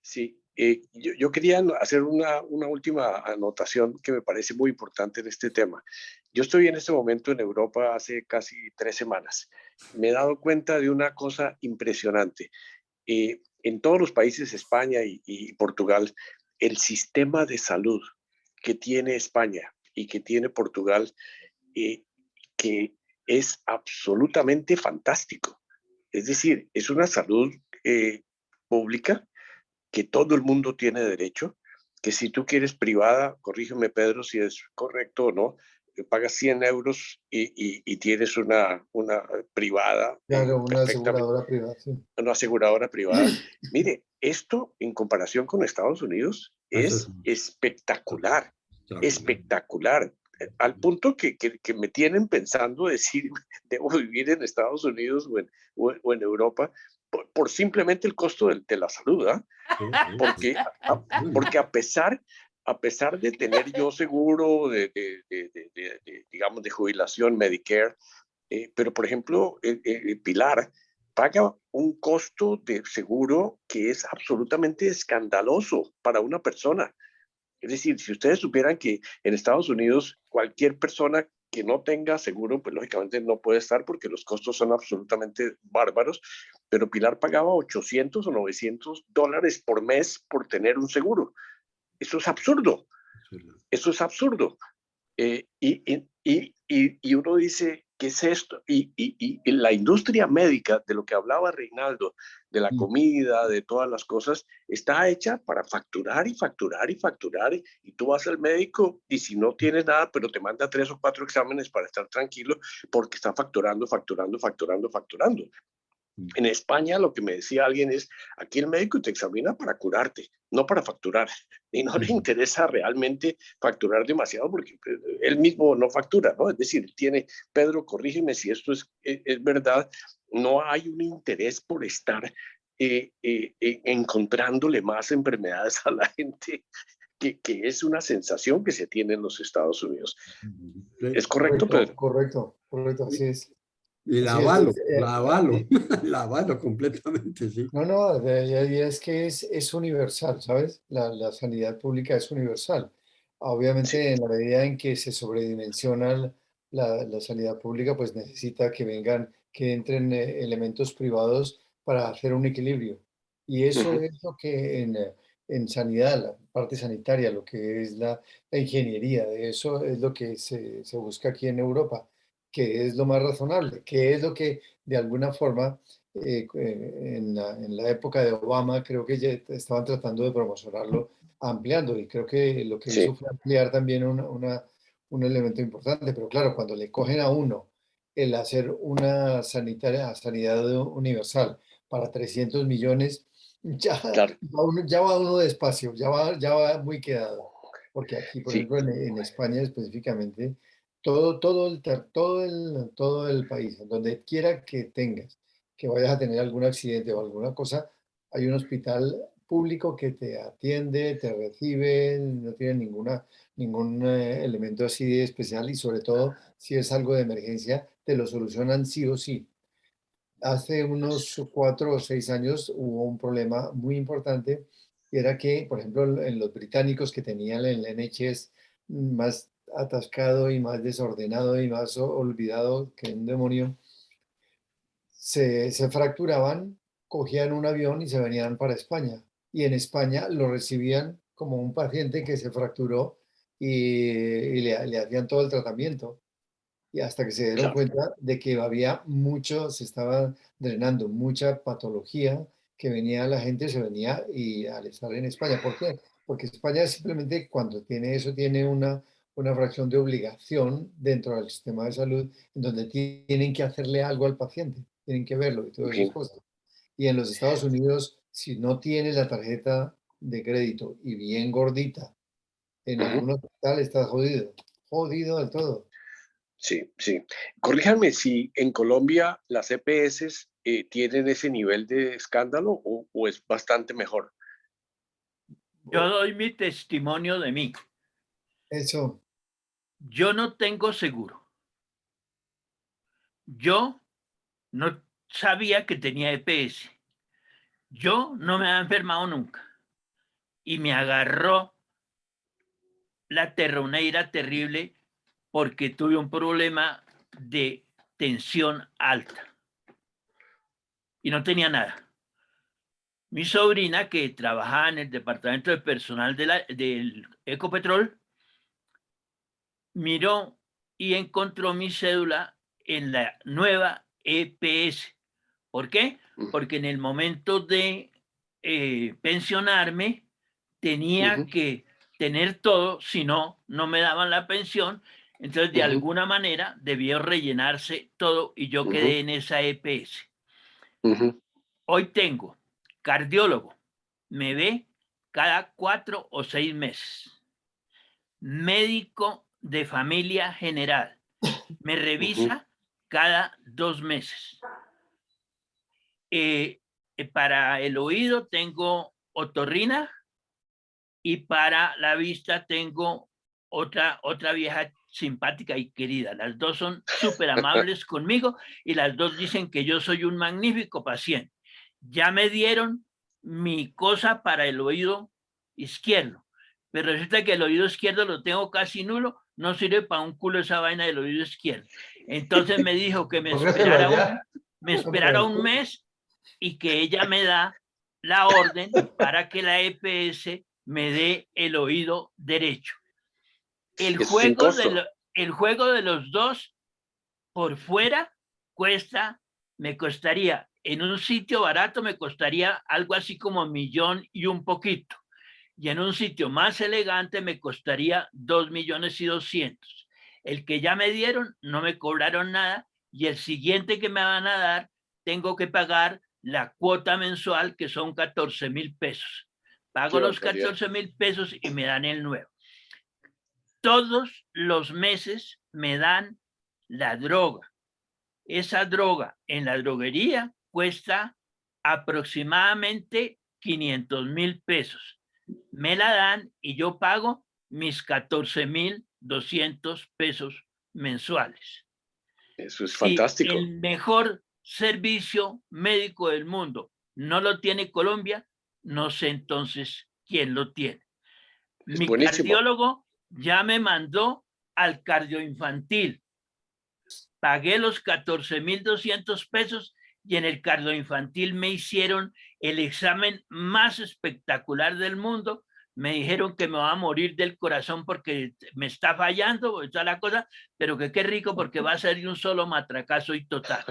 sí, yo quería hacer una última anotación que me parece muy importante en este tema. Yo estoy en este momento en Europa hace casi 3 semanas. Me he dado cuenta de una cosa impresionante. En todos los países, España y Portugal, el sistema de salud que tiene España y que tiene Portugal, que es absolutamente fantástico. Es decir, es una salud pública que todo el mundo tiene derecho, que si tú quieres privada, corrígeme Pedro si es correcto o no, pagas 100 euros y tienes una privada Claro, una perfectamente, aseguradora privada, sí. una aseguradora privada. Mire, esto en comparación con Estados Unidos Eso es es espectacular, extraordinario. espectacular. Al punto que me tienen pensando decir, debo vivir en Estados Unidos o en Europa por simplemente el costo de la salud, ¿ah? Porque, porque a pesar de tener yo seguro digamos, de jubilación, Medicare, pero por ejemplo, Pilar paga un costo de seguro que es absolutamente escandaloso para una persona. Es decir, si ustedes supieran que en Estados Unidos cualquier persona que no tenga seguro, pues lógicamente no puede estar porque los costos son absolutamente bárbaros, pero Pilar pagaba 800 o 900 dólares por mes por tener un seguro. Eso es absurdo, eso es absurdo. Y uno dice, ¿qué es esto? Y la industria médica, de lo que hablaba Reinaldo, de la comida, de todas las cosas, está hecha para facturar y facturar y facturar. Y tú vas al médico y si no tienes nada, pero te manda 3 o 4 exámenes para estar tranquilo porque está facturando, facturando, facturando, facturando. En España lo que me decía alguien es, aquí el médico te examina para curarte, no para facturar. Y no le interesa realmente facturar demasiado porque él mismo no factura, ¿no? Es decir, Pedro, corrígeme si esto es verdad, no hay un interés por estar encontrándole más enfermedades a la gente, que es una sensación que se tiene en los Estados Unidos. ¿Es correcto, Pedro? Correcto, así es. Y la Así es, avalo, la avalo, la avalo completamente, sí. No, la idea es que es universal, ¿sabes? La sanidad pública es universal. Obviamente, en la medida en que se sobredimensiona la sanidad pública, pues necesita que entren elementos privados para hacer un equilibrio. Y eso Ujú. es lo que en sanidad, la parte sanitaria, lo que es la ingeniería, de eso es lo que se busca aquí en Europa, que es lo más razonable, que es lo que de alguna forma en la época de Obama creo que ya estaban tratando de promocionarlo ampliando y creo que lo que hizo Sí, fue ampliar también un elemento importante, pero claro, cuando le cogen a uno el hacer una sanidad universal para 300 millones, claro, ya va uno despacio, ya va muy quedado, porque aquí, por sí. ejemplo, en España específicamente, todo el país, en donde quiera que tengas que vayas a tener algún accidente o alguna cosa, hay un hospital público que te atiende, te recibe, no tiene ningún elemento así de especial y sobre todo si es algo de emergencia, te lo solucionan sí o sí. Hace unos 4 o 6 años hubo un problema muy importante y era que, por ejemplo, en los británicos que tenían el NHS más atascado y más desordenado y más olvidado que un demonio, se fracturaban, cogían un avión y se venían para España. Y en España lo recibían como un paciente que se fracturó y le hacían todo el tratamiento. Y hasta que se dieron Claro, cuenta de que había mucho, se estaba drenando mucha patología que venía la gente, se venía y al estar en España. ¿Por qué? Porque España simplemente cuando tiene eso, tiene una fracción de obligación dentro del sistema de salud en donde tienen que hacerle algo al paciente, tienen que verlo y todas esas bien, cosas. Y en los Estados Unidos, si no tienes la tarjeta de crédito y bien gordita en ningún hospital estás jodido. Jodido del todo. Sí, sí. Corríjanme si en Colombia las EPS tienen ese nivel de escándalo o es bastante mejor. Yo doy mi testimonio de mí. Eso. Yo no tengo seguro. Yo no sabía que tenía EPS. Yo no me había enfermado nunca. Y me agarró la terroneira terrible porque tuve un problema de tensión alta. Y no tenía nada. Mi sobrina, que trabajaba en el departamento de personal del Ecopetrol, miró y encontró mi cédula en la nueva EPS. ¿Por qué? Porque en el momento de pensionarme tenía que tener todo, si no, no me daban la pensión. Entonces, de alguna manera, debió rellenarse todo y yo quedé en esa EPS. Hoy tengo cardiólogo, me ve cada 4 o 6 meses. Médico de familia general, me revisa cada 2 meses. Para el oído tengo otorrina y para la vista tengo otra vieja simpática y querida. Las dos son súper amables conmigo y las dos dicen que yo soy un magnífico paciente. Ya me dieron mi cosa para el oído izquierdo, pero resulta que el oído izquierdo lo tengo casi nulo, no sirve para un culo esa vaina del oído izquierdo. Entonces me dijo que me esperara un mes y que ella me da la orden para que la EPS me dé el oído derecho. El juego de los dos por fuera me costaría, en un sitio barato me costaría algo así como 1.000.000 y un poquito. Y en un sitio más elegante me costaría 2.200.000. El que ya me dieron, no me cobraron nada, y el siguiente que me van a dar, tengo que pagar la cuota mensual, que son 14.000 pesos. Pago los 14.000 pesos y me dan el nuevo. Todos los meses me dan la droga. Esa droga en la droguería cuesta aproximadamente 500.000 pesos. Me la dan y yo pago mis 14.200 pesos mensuales. Eso es fantástico. Si el mejor servicio médico del mundo no lo tiene Colombia, no sé entonces quién lo tiene. Mi cardiólogo ya me mandó al cardioinfantil. Pagué los 14.200 pesos y en el cardioinfantil me hicieron el examen más espectacular del mundo. Me dijeron que me va a morir del corazón porque me está fallando, esa es la cosa, pero que qué rico porque va a ser de un solo matracazo y total.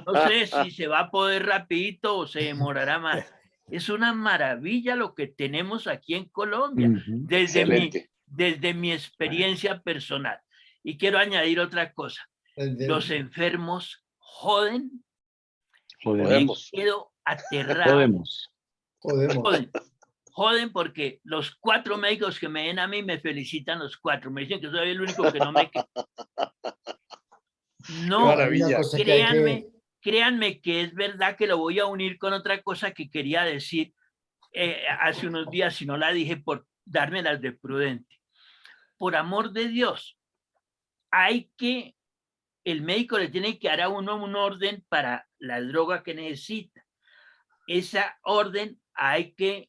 No sé si se va a poder rapidito o se demorará más. Es una maravilla lo que tenemos aquí en Colombia, desde mi experiencia personal. Y quiero añadir otra cosa. Los enfermos joden. Jodemos. Me quedo aterrado. Joden porque los 4 médicos que me ven a mí me felicitan los 4. Me dicen que soy el único que no me queda. No, créanme que es verdad que lo voy a unir con otra cosa que quería decir hace unos días, si no la dije por dármelas de prudente. Por amor de Dios, el médico le tiene que dar a uno un orden para la droga que necesita. Esa orden hay que,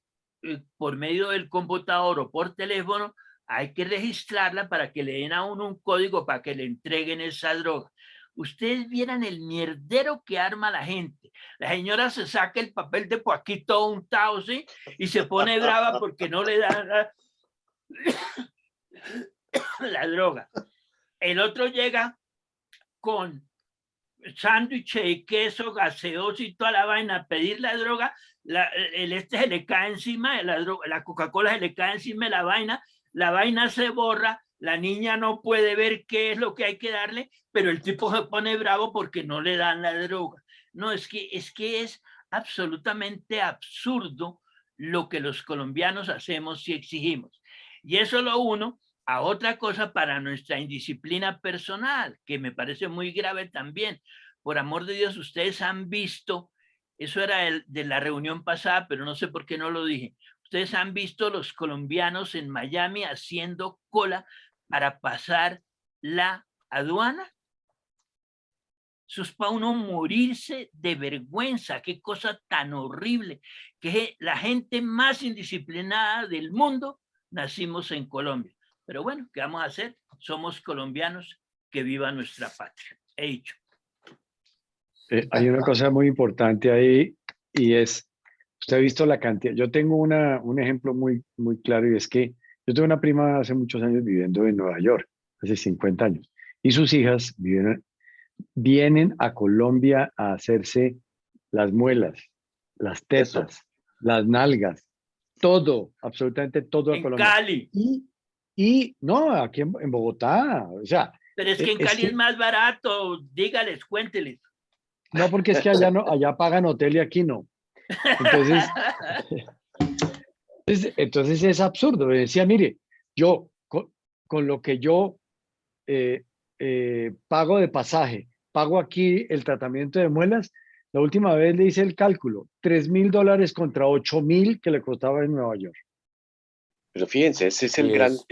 por medio del computador o por teléfono, hay que registrarla para que le den a uno un código para que le entreguen esa droga. Ustedes vieran el mierdero que arma la gente. La señora se saca el papel de por aquí todo untado, ¿sí? Y se pone brava porque no le dan la droga. El otro llega con sándwich y queso, gaseoso y toda la vaina a pedir la droga, se le cae encima, la Coca-Cola se le cae encima de la vaina se borra, la niña no puede ver qué es lo que hay que darle, pero el tipo se pone bravo porque no le dan la droga. No, es que es absolutamente absurdo lo que los colombianos hacemos y exigimos. Y eso lo uno a otra cosa para nuestra indisciplina personal, que me parece muy grave también. Por amor de Dios, ustedes han visto, eso era de la reunión pasada, pero no sé por qué no lo dije. Ustedes han visto los colombianos en Miami haciendo cola para pasar la aduana. Eso es para uno morirse de vergüenza. Qué cosa tan horrible. Que la gente más indisciplinada del mundo nacimos en Colombia. Pero bueno, ¿qué vamos a hacer? Somos colombianos, que viva nuestra patria. He dicho. Hay una cosa muy importante ahí y es, usted ha visto la cantidad. Yo tengo un ejemplo muy claro y es que yo tengo una prima hace muchos años viviendo en Nueva York, hace 50 años, y sus hijas vienen a Colombia a hacerse las muelas, las tetas, las nalgas, todo, absolutamente todo a En Colombia. Cali. Y no, aquí en Bogotá, o sea. Pero es que en Cali es más barato, dígales, cuénteles. No, porque es que allá pagan hotel y aquí no. Entonces es absurdo. Me decía, mire, yo con lo que yo pago de pasaje, pago aquí el tratamiento de muelas, la última vez le hice el cálculo, $3,000 contra 8,000 que le costaba en Nueva York. Pero fíjense, ese es el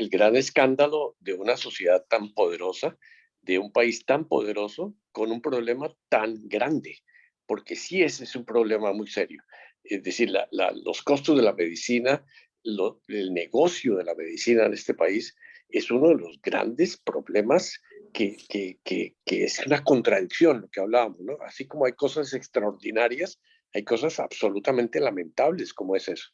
gran escándalo de una sociedad tan poderosa, de un país tan poderoso, con un problema tan grande, porque sí ese es un problema muy serio. Es decir, los costos de la medicina, el negocio de la medicina en este país es uno de los grandes problemas que es una contradicción, lo que hablábamos, ¿no? Así como hay cosas extraordinarias, hay cosas absolutamente lamentables como es eso.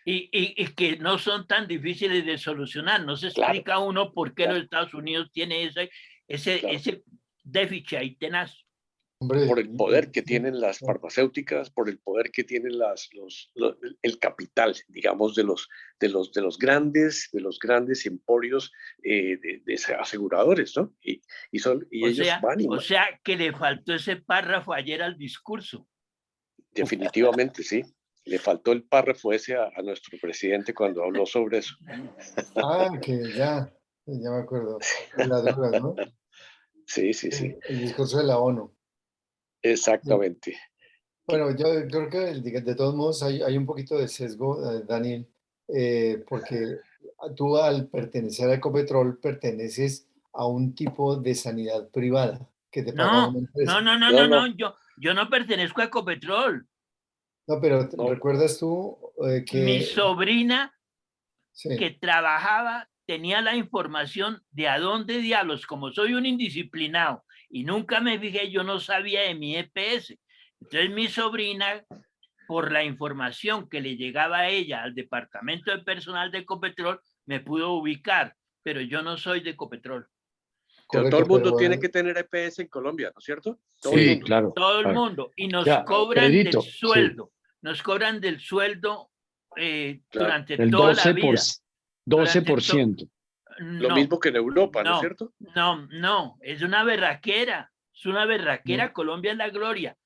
Y que no son tan difíciles de solucionar. No se explica uno por qué los Estados Unidos tiene ese déficit ahí tenaz. Hombre, por el poder que tienen las farmacéuticas, por el poder que tienen el capital, digamos, de los grandes emporios de aseguradores, ¿no? Y ellos van y... O sea, que le faltó ese párrafo ayer al discurso. Definitivamente, sí. Le faltó el párrafo ese a nuestro presidente cuando habló sobre eso. Que ya me acuerdo. De las drogas, ¿no? Sí. El discurso de la ONU. Exactamente. Bueno, yo creo que de todos modos hay un poquito de sesgo, Daniel, porque tú al pertenecer a Ecopetrol perteneces a un tipo de sanidad privada que te paga una empresa. No, yo no pertenezco a Ecopetrol. No, pero ¿recuerdas tú que... Mi sobrina que trabajaba tenía la información de a dónde diablos, como soy un indisciplinado y nunca me fijé, yo no sabía de mi EPS. Entonces mi sobrina, por la información que le llegaba a ella al departamento de personal de Ecopetrol, me pudo ubicar, pero yo no soy de Ecopetrol. Correcto, todo el mundo tiene que tener EPS en Colombia, ¿no es cierto? Todo el mundo. Claro. Todo el mundo. Y nos cobran del sueldo. Nos cobran del sueldo durante toda la vida. 12%. Lo mismo que en Europa, ¿no es cierto? No, es una berraquera. Es una berraquera. Colombia es la gloria.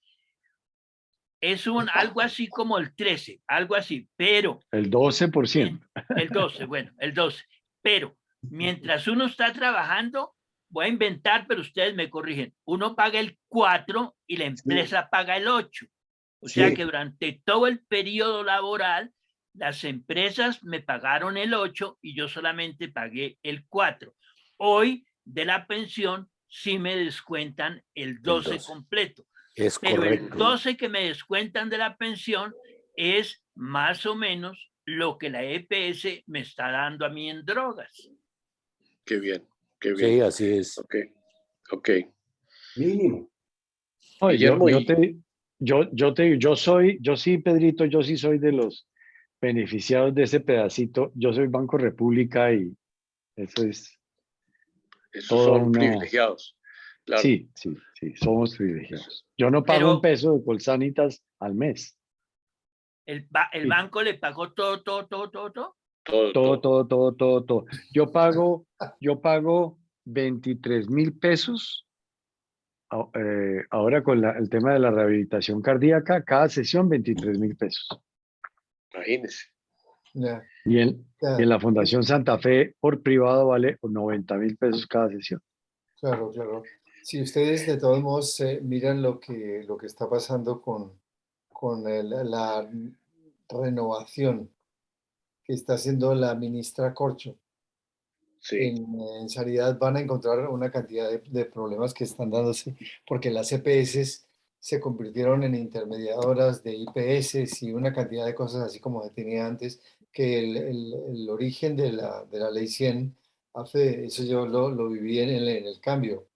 Es algo así como el 13, algo así, pero... El 12%. El 12, bueno, el 12. Pero mientras uno está trabajando, voy a inventar, pero ustedes me corrigen, uno paga el 4 y la empresa paga el 8. O sea que durante todo el periodo laboral, las empresas me pagaron el 8 y yo solamente pagué el 4. Hoy de la pensión sí me descuentan el 12 completo. Es pero correcto. El 12 que me descuentan de la pensión es más o menos lo que la EPS me está dando a mí en drogas. Qué bien. Sí, así es. Ok. Mínimo. Yo sí, Pedrito, yo sí soy de los beneficiados de ese pedacito. Yo soy Banco República y eso es... Esos son privilegiados. Claro. Sí, somos privilegiados. Yo no pago un peso de Colsanitas al mes. ¿El banco le pagó todo? Todo. Yo pago 23,000 pesos ahora con el tema de la rehabilitación cardíaca, cada sesión 23,000 pesos. Imagínese. Ya, Y en ya. la Fundación Santa Fe, por privado, vale 90.000 pesos cada sesión. Claro, claro. Si ustedes de todos modos miran lo que está pasando con la renovación que está haciendo la ministra Corcho Sí, en sanidad, van a encontrar una cantidad de problemas que están dándose porque las EPS se convirtieron en intermediadoras de IPS y una cantidad de cosas así como se tenía antes, que el origen de la ley 100, eso yo lo viví en el cambio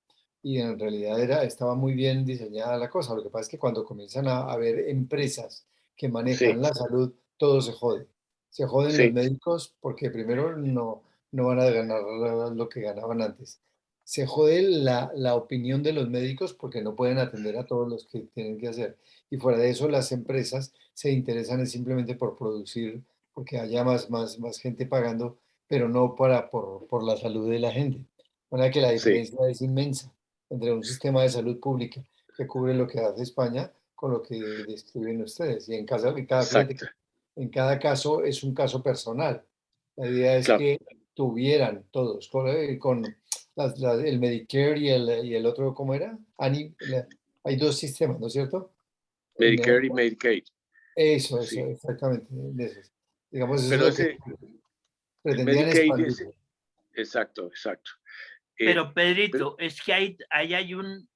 y en realidad estaba muy bien diseñada la cosa. Lo que pasa es que cuando comienzan a haber empresas que manejan sí, la salud, todo se jode. Se joden los sí, médicos porque primero no van a ganar lo que ganaban antes. Se jode la opinión de los médicos porque no pueden atender a todos los que tienen que hacer. Y fuera de eso, las empresas se interesan simplemente por producir, porque haya más gente pagando, pero no por la salud de la gente. De manera que la sí, diferencia es inmensa entre un sistema de salud pública que cubre lo que hace España con lo que describen ustedes. Y fíjate exacto, que en cada caso es un caso personal. La idea es claro. que tuvieran todos, con el Medicare y el otro, ¿cómo era? Hay dos sistemas, ¿no es cierto? En, Medicare y Medicaid, eso, sí. exactamente, de esos. Digamos, eso es Pero lo que ese, el pretendían Medicaid, expandir. exacto, exacto. Eh, Pero pero- Pedrito, es que ahí hay un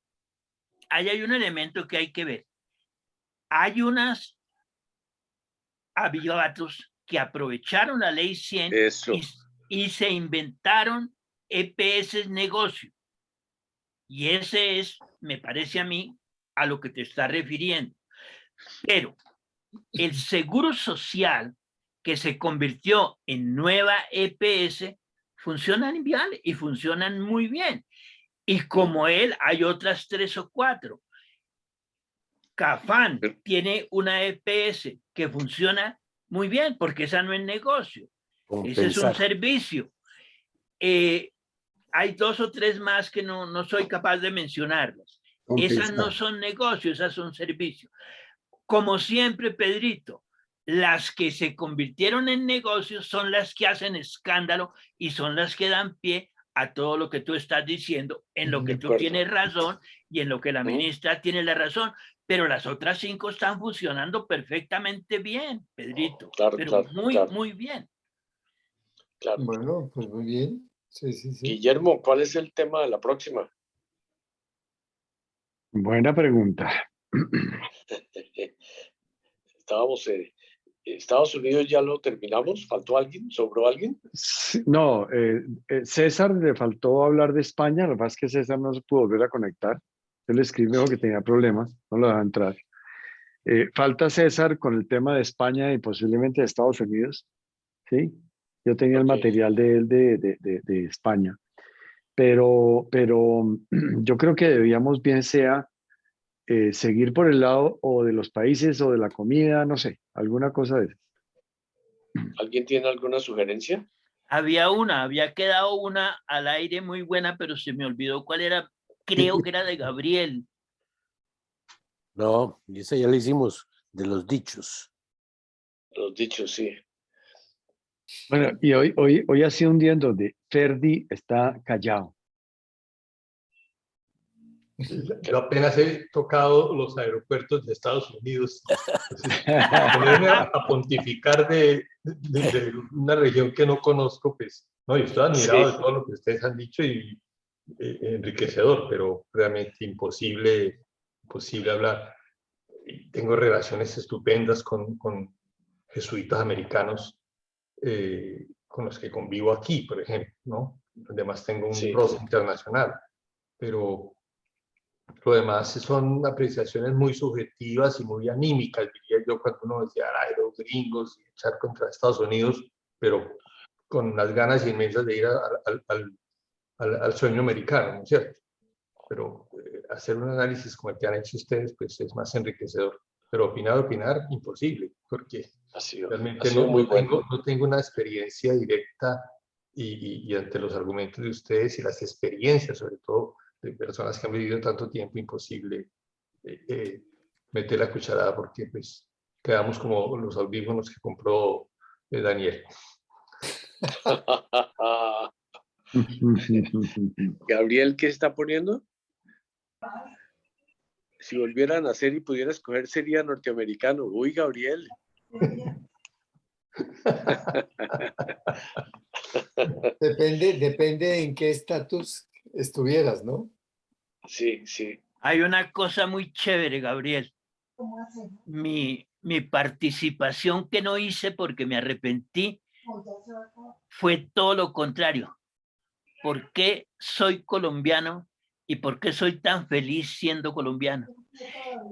elemento que hay que ver. Hay unas avivatos que aprovecharon la ley 100 eso, y se inventaron EPS negocio. Y ese es, me parece a mí, a lo que te está refiriendo. Pero el seguro social que se convirtió en nueva EPS funcionan bien y funcionan muy bien. Y como él, hay otras 3 o 4. Cafán pero- tiene una EPS que funciona muy bien porque esa no es negocio, ese es un Compensar. servicio. Hay 2 o 3 más que no soy capaz de mencionarlas. Esas no Compensar. son negocios, esas son servicios. Como siempre, Pedrito, las que se convirtieron en negocios son las que hacen escándalo y son las que dan pie a todo lo que tú estás diciendo, en lo de que tú acuerdo. tienes razón y en lo que la ministra tiene la razón, pero las otras 5 están funcionando perfectamente bien, Pedrito, Claro, pero claro, muy, claro, muy bien. claro. Bueno, pues muy bien. Sí, sí, sí. Guillermo, ¿cuál es el tema de la próxima? Buena pregunta. Estábamos, Estados Unidos ya lo terminamos, ¿faltó alguien? ¿Sobró alguien? Sí, no, César le faltó hablar de España, lo que pasa es que César no se pudo volver a conectar. Yo le escribí que tenía problemas, no lo dejaba entrar. Falta César con el tema de España y posiblemente de Estados Unidos, ¿sí? Yo tenía el Ok, material de él de España, pero yo creo que debíamos bien sea seguir por el lado o de los países o de la comida, no sé, alguna cosa de eso. ¿alguien tiene alguna sugerencia? Había quedado una al aire muy buena, pero se me olvidó cuál era, creo que era de Gabriel. No, y esa ya la hicimos, de los dichos. Los dichos, sí. Bueno, y hoy ha sido un día en donde Ferdi está callado. Yo apenas he tocado los aeropuertos de Estados Unidos. Entonces, ponerme a pontificar de una región que no conozco, pues, no, yo estoy admirado Sí, de todo lo que ustedes han dicho y enriquecedor, pero realmente imposible hablar. Y tengo relaciones estupendas con jesuitas americanos con los que convivo aquí, por ejemplo, ¿no? Además tengo un sí, roce internacional, pero lo demás son apreciaciones muy subjetivas y muy anímicas, diría yo, cuando uno decía, ay, los gringos, y echar contra Estados Unidos, pero con unas ganas inmensas de ir al sueño americano, ¿no es cierto? Pero hacer un análisis como el que han hecho ustedes, pues es más enriquecedor. Pero opinar, imposible, porque ha realmente sido muy bueno. no tengo una experiencia directa y ante los argumentos de ustedes y las experiencias, sobre todo, de personas que han vivido tanto tiempo, imposible meter la cucharada porque pues quedamos como los audífonos que compró Daniel. Gabriel, ¿qué está poniendo? Si volviera a nacer y pudiera escoger, sería norteamericano. Uy, Gabriel. Depende en qué estatus estuvieras, ¿no? Sí, sí. Hay una cosa muy chévere, Gabriel. Mi participación que no hice porque me arrepentí fue todo lo contrario. ¿Por qué soy colombiano y por qué soy tan feliz siendo colombiano?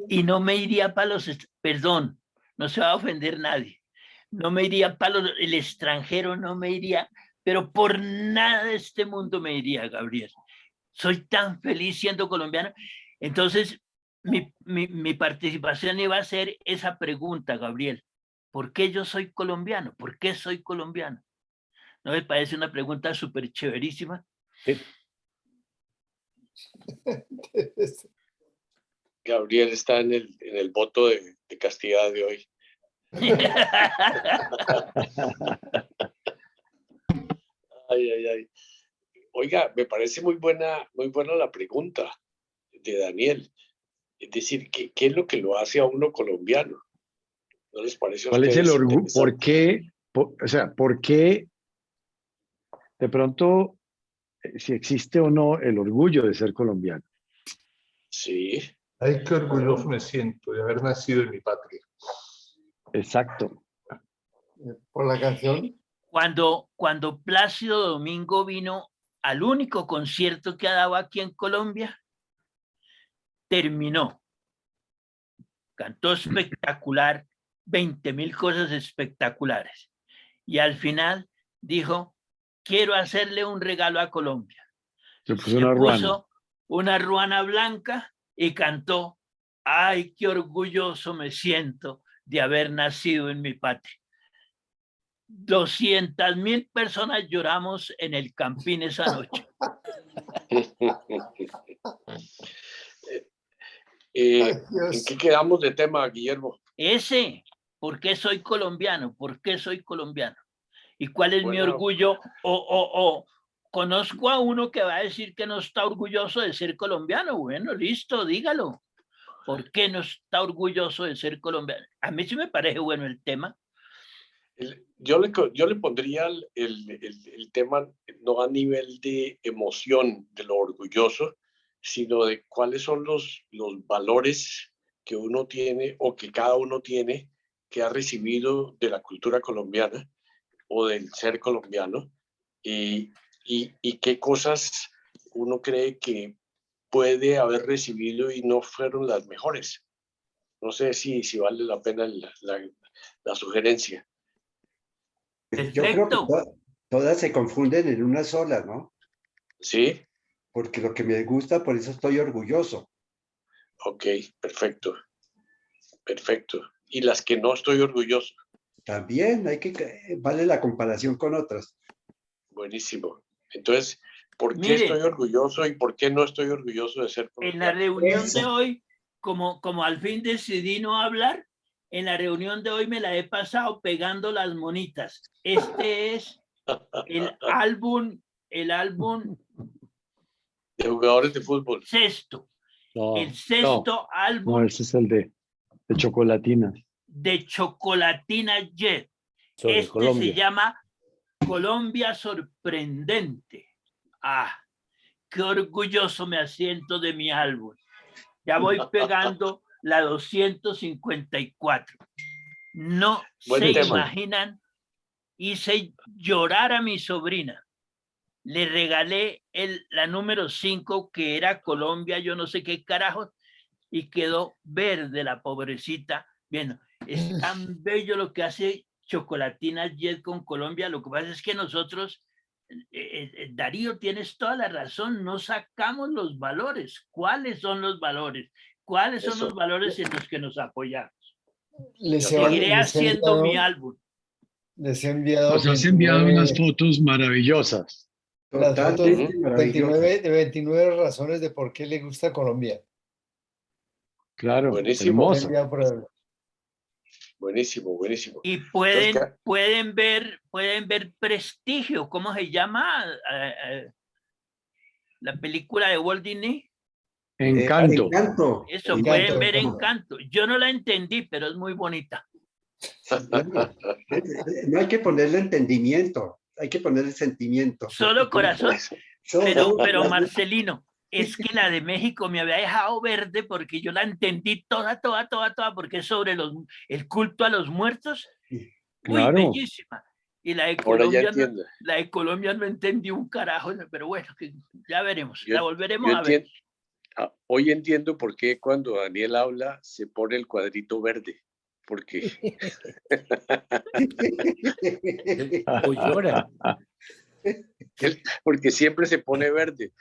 Y no me iría para perdón, no se va a ofender nadie, no me iría para el extranjero, no me iría, pero por nada de este mundo me iría, Gabriel. Soy tan feliz siendo colombiano. Entonces, mi participación iba a ser esa pregunta, Gabriel. ¿Por qué yo soy colombiano? ¿Por qué soy colombiano? ¿No me parece una pregunta súper chéverísima? Gabriel está en el voto de castidad de hoy. Ay, ay, ay. Oiga, me parece muy buena la pregunta de Daniel. Es decir, ¿qué es lo que lo hace a uno colombiano? ¿No les parece a ¿Cuál es el ustedes orgullo? ¿Por interesante? qué? O sea, ¿por qué de pronto, si existe o no el orgullo de ser colombiano? Sí. Ay, qué orgulloso me siento de haber nacido en mi patria. Exacto. Por la canción. Cuando Plácido Domingo vino al único concierto que ha dado aquí en Colombia, terminó. Cantó espectacular, 20.000 cosas espectaculares. Y al final dijo, quiero hacerle un regalo a Colombia. Se puso una ruana blanca y cantó, ay, qué orgulloso me siento de haber nacido en mi patria. 200.000 personas lloramos en el Campín esa noche. ¿En qué quedamos de tema, Guillermo? ¿Por qué soy colombiano? ¿Por qué soy colombiano? ¿Y cuál es mi Bueno. orgullo? Conozco a uno que va a decir que no está orgulloso de ser colombiano. Bueno, listo, dígalo. ¿Por qué no está orgulloso de ser colombiano? A mí sí me parece bueno el tema. Yo le pondría el tema no a nivel de emoción, de lo orgulloso, sino de cuáles son los valores que uno tiene o que cada uno tiene que ha recibido de la cultura colombiana o del ser colombiano y qué cosas uno cree que puede haber recibido y no fueron las mejores. No sé si vale la pena la sugerencia. Yo creo que todas se confunden en una sola, ¿no? Sí. Porque lo que me gusta, por eso estoy orgulloso. Ok, perfecto. Perfecto. Y las que no estoy orgulloso. También vale la comparación con otras. Buenísimo. Entonces, ¿por qué estoy orgulloso y por qué no estoy orgulloso de ser colombiano? En la reunión de hoy, como al fin decidí no hablar, en la reunión de hoy me la he pasado pegando las monitas. Este es el álbum de jugadores de fútbol. Sexto. No, el sexto álbum. No, ese es el de Chocolatinas. De Chocolatina Jet. Sobre Colombia. Se llama Colombia Sorprendente. Ah, qué orgulloso me siento de mi álbum. Ya voy pegando la 254. No se imaginan, hice llorar a mi sobrina. Le regalé la número 5, que era Colombia, yo no sé qué carajos, y quedó verde la pobrecita. Bien, es tan bello lo que hace Chocolatina Jet con Colombia. Lo que pasa es que nosotros, Darío, tienes toda la razón, no sacamos los valores. ¿Cuáles son los valores? ¿Cuáles son los valores en los que nos apoyamos? Seguiré haciendo mi álbum. Les he enviado. Nos has enviado unas fotos maravillosas. Las fotos de 29 razones de por qué le gusta Colombia. Claro, buenísimo. hermoso. Buenísimo, buenísimo. Y Entonces, pueden ver Prestigio, ¿cómo se llama? La película de Walt Disney. Encanto. Encanto. Eso, Encanto, pueden ver Encanto. Encanto. Yo no la entendí, pero es muy bonita. No hay que ponerle entendimiento, hay que ponerle sentimiento. Solo corazón. Solo- Pero Marcelino, es que la de México me había dejado verde porque yo la entendí toda, porque es sobre el culto a los muertos. Uy, Claro. bellísima. Y la de ahora ya Colombia, entiendo. la de Colombia no entendí un carajo, pero bueno, que ya veremos, Yo- la volveremos yo a ver. Hoy entiendo por qué cuando Daniel habla se pone el cuadrito verde. Porque O llora. porque siempre se pone verde.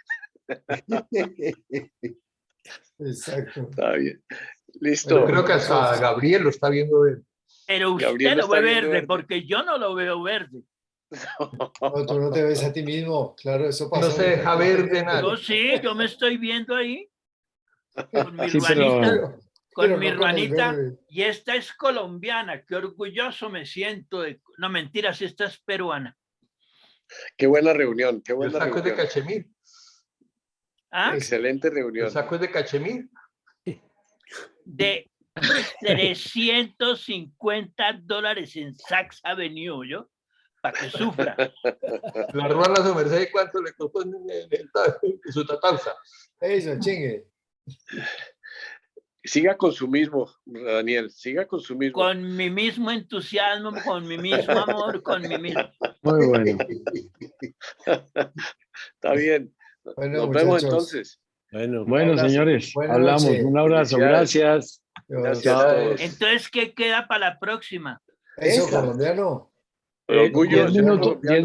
Exacto. Está bien. Yo Listo. creo que hasta Gabriel lo está viendo ver. Pero usted Gabriel lo está ve viendo verde, verde. porque yo no lo veo verde. No, tú no te ves a ti mismo. Claro, eso pasa. No se deja ver de Yo nada. sí, yo me estoy viendo ahí con mi Sí, pero- ruanita, pero con mi no con el ruanita, verde. y esta es colombiana, qué orgulloso me siento de... No, mentiras, esta es peruana. Qué buena reunión, qué Yo buena saco es de reunión. Cachemir. ¿Ah? Excelente Yo reunión. saco es de Cachemir. De $350 en Saks Avenue, ¿yo? Para que sufra. La ruana su merced, ¿cuánto le costó en su tatanza? Eso, chingue. Siga con su mismo, Daniel, siga con su mismo. Con mi mismo entusiasmo, con mi mismo amor, con mi mismo... Muy bueno. Está bien. Bueno, Nos vemos muchachos. entonces. Bueno, Bueno, abrazo. señores, Buenas hablamos. noches. Un abrazo. Felicidades. Gracias. Gracias a Chao. todos. Entonces, ¿qué queda para la próxima? Eso, Esa. colombiano. El orgullo de 10 ser minutos, colombiano.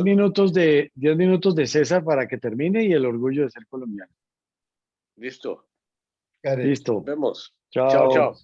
10 minutos de César para que termine y el orgullo de ser colombiano. Listo. Karen. Listo. Nos vemos. Chao. Chao, chao.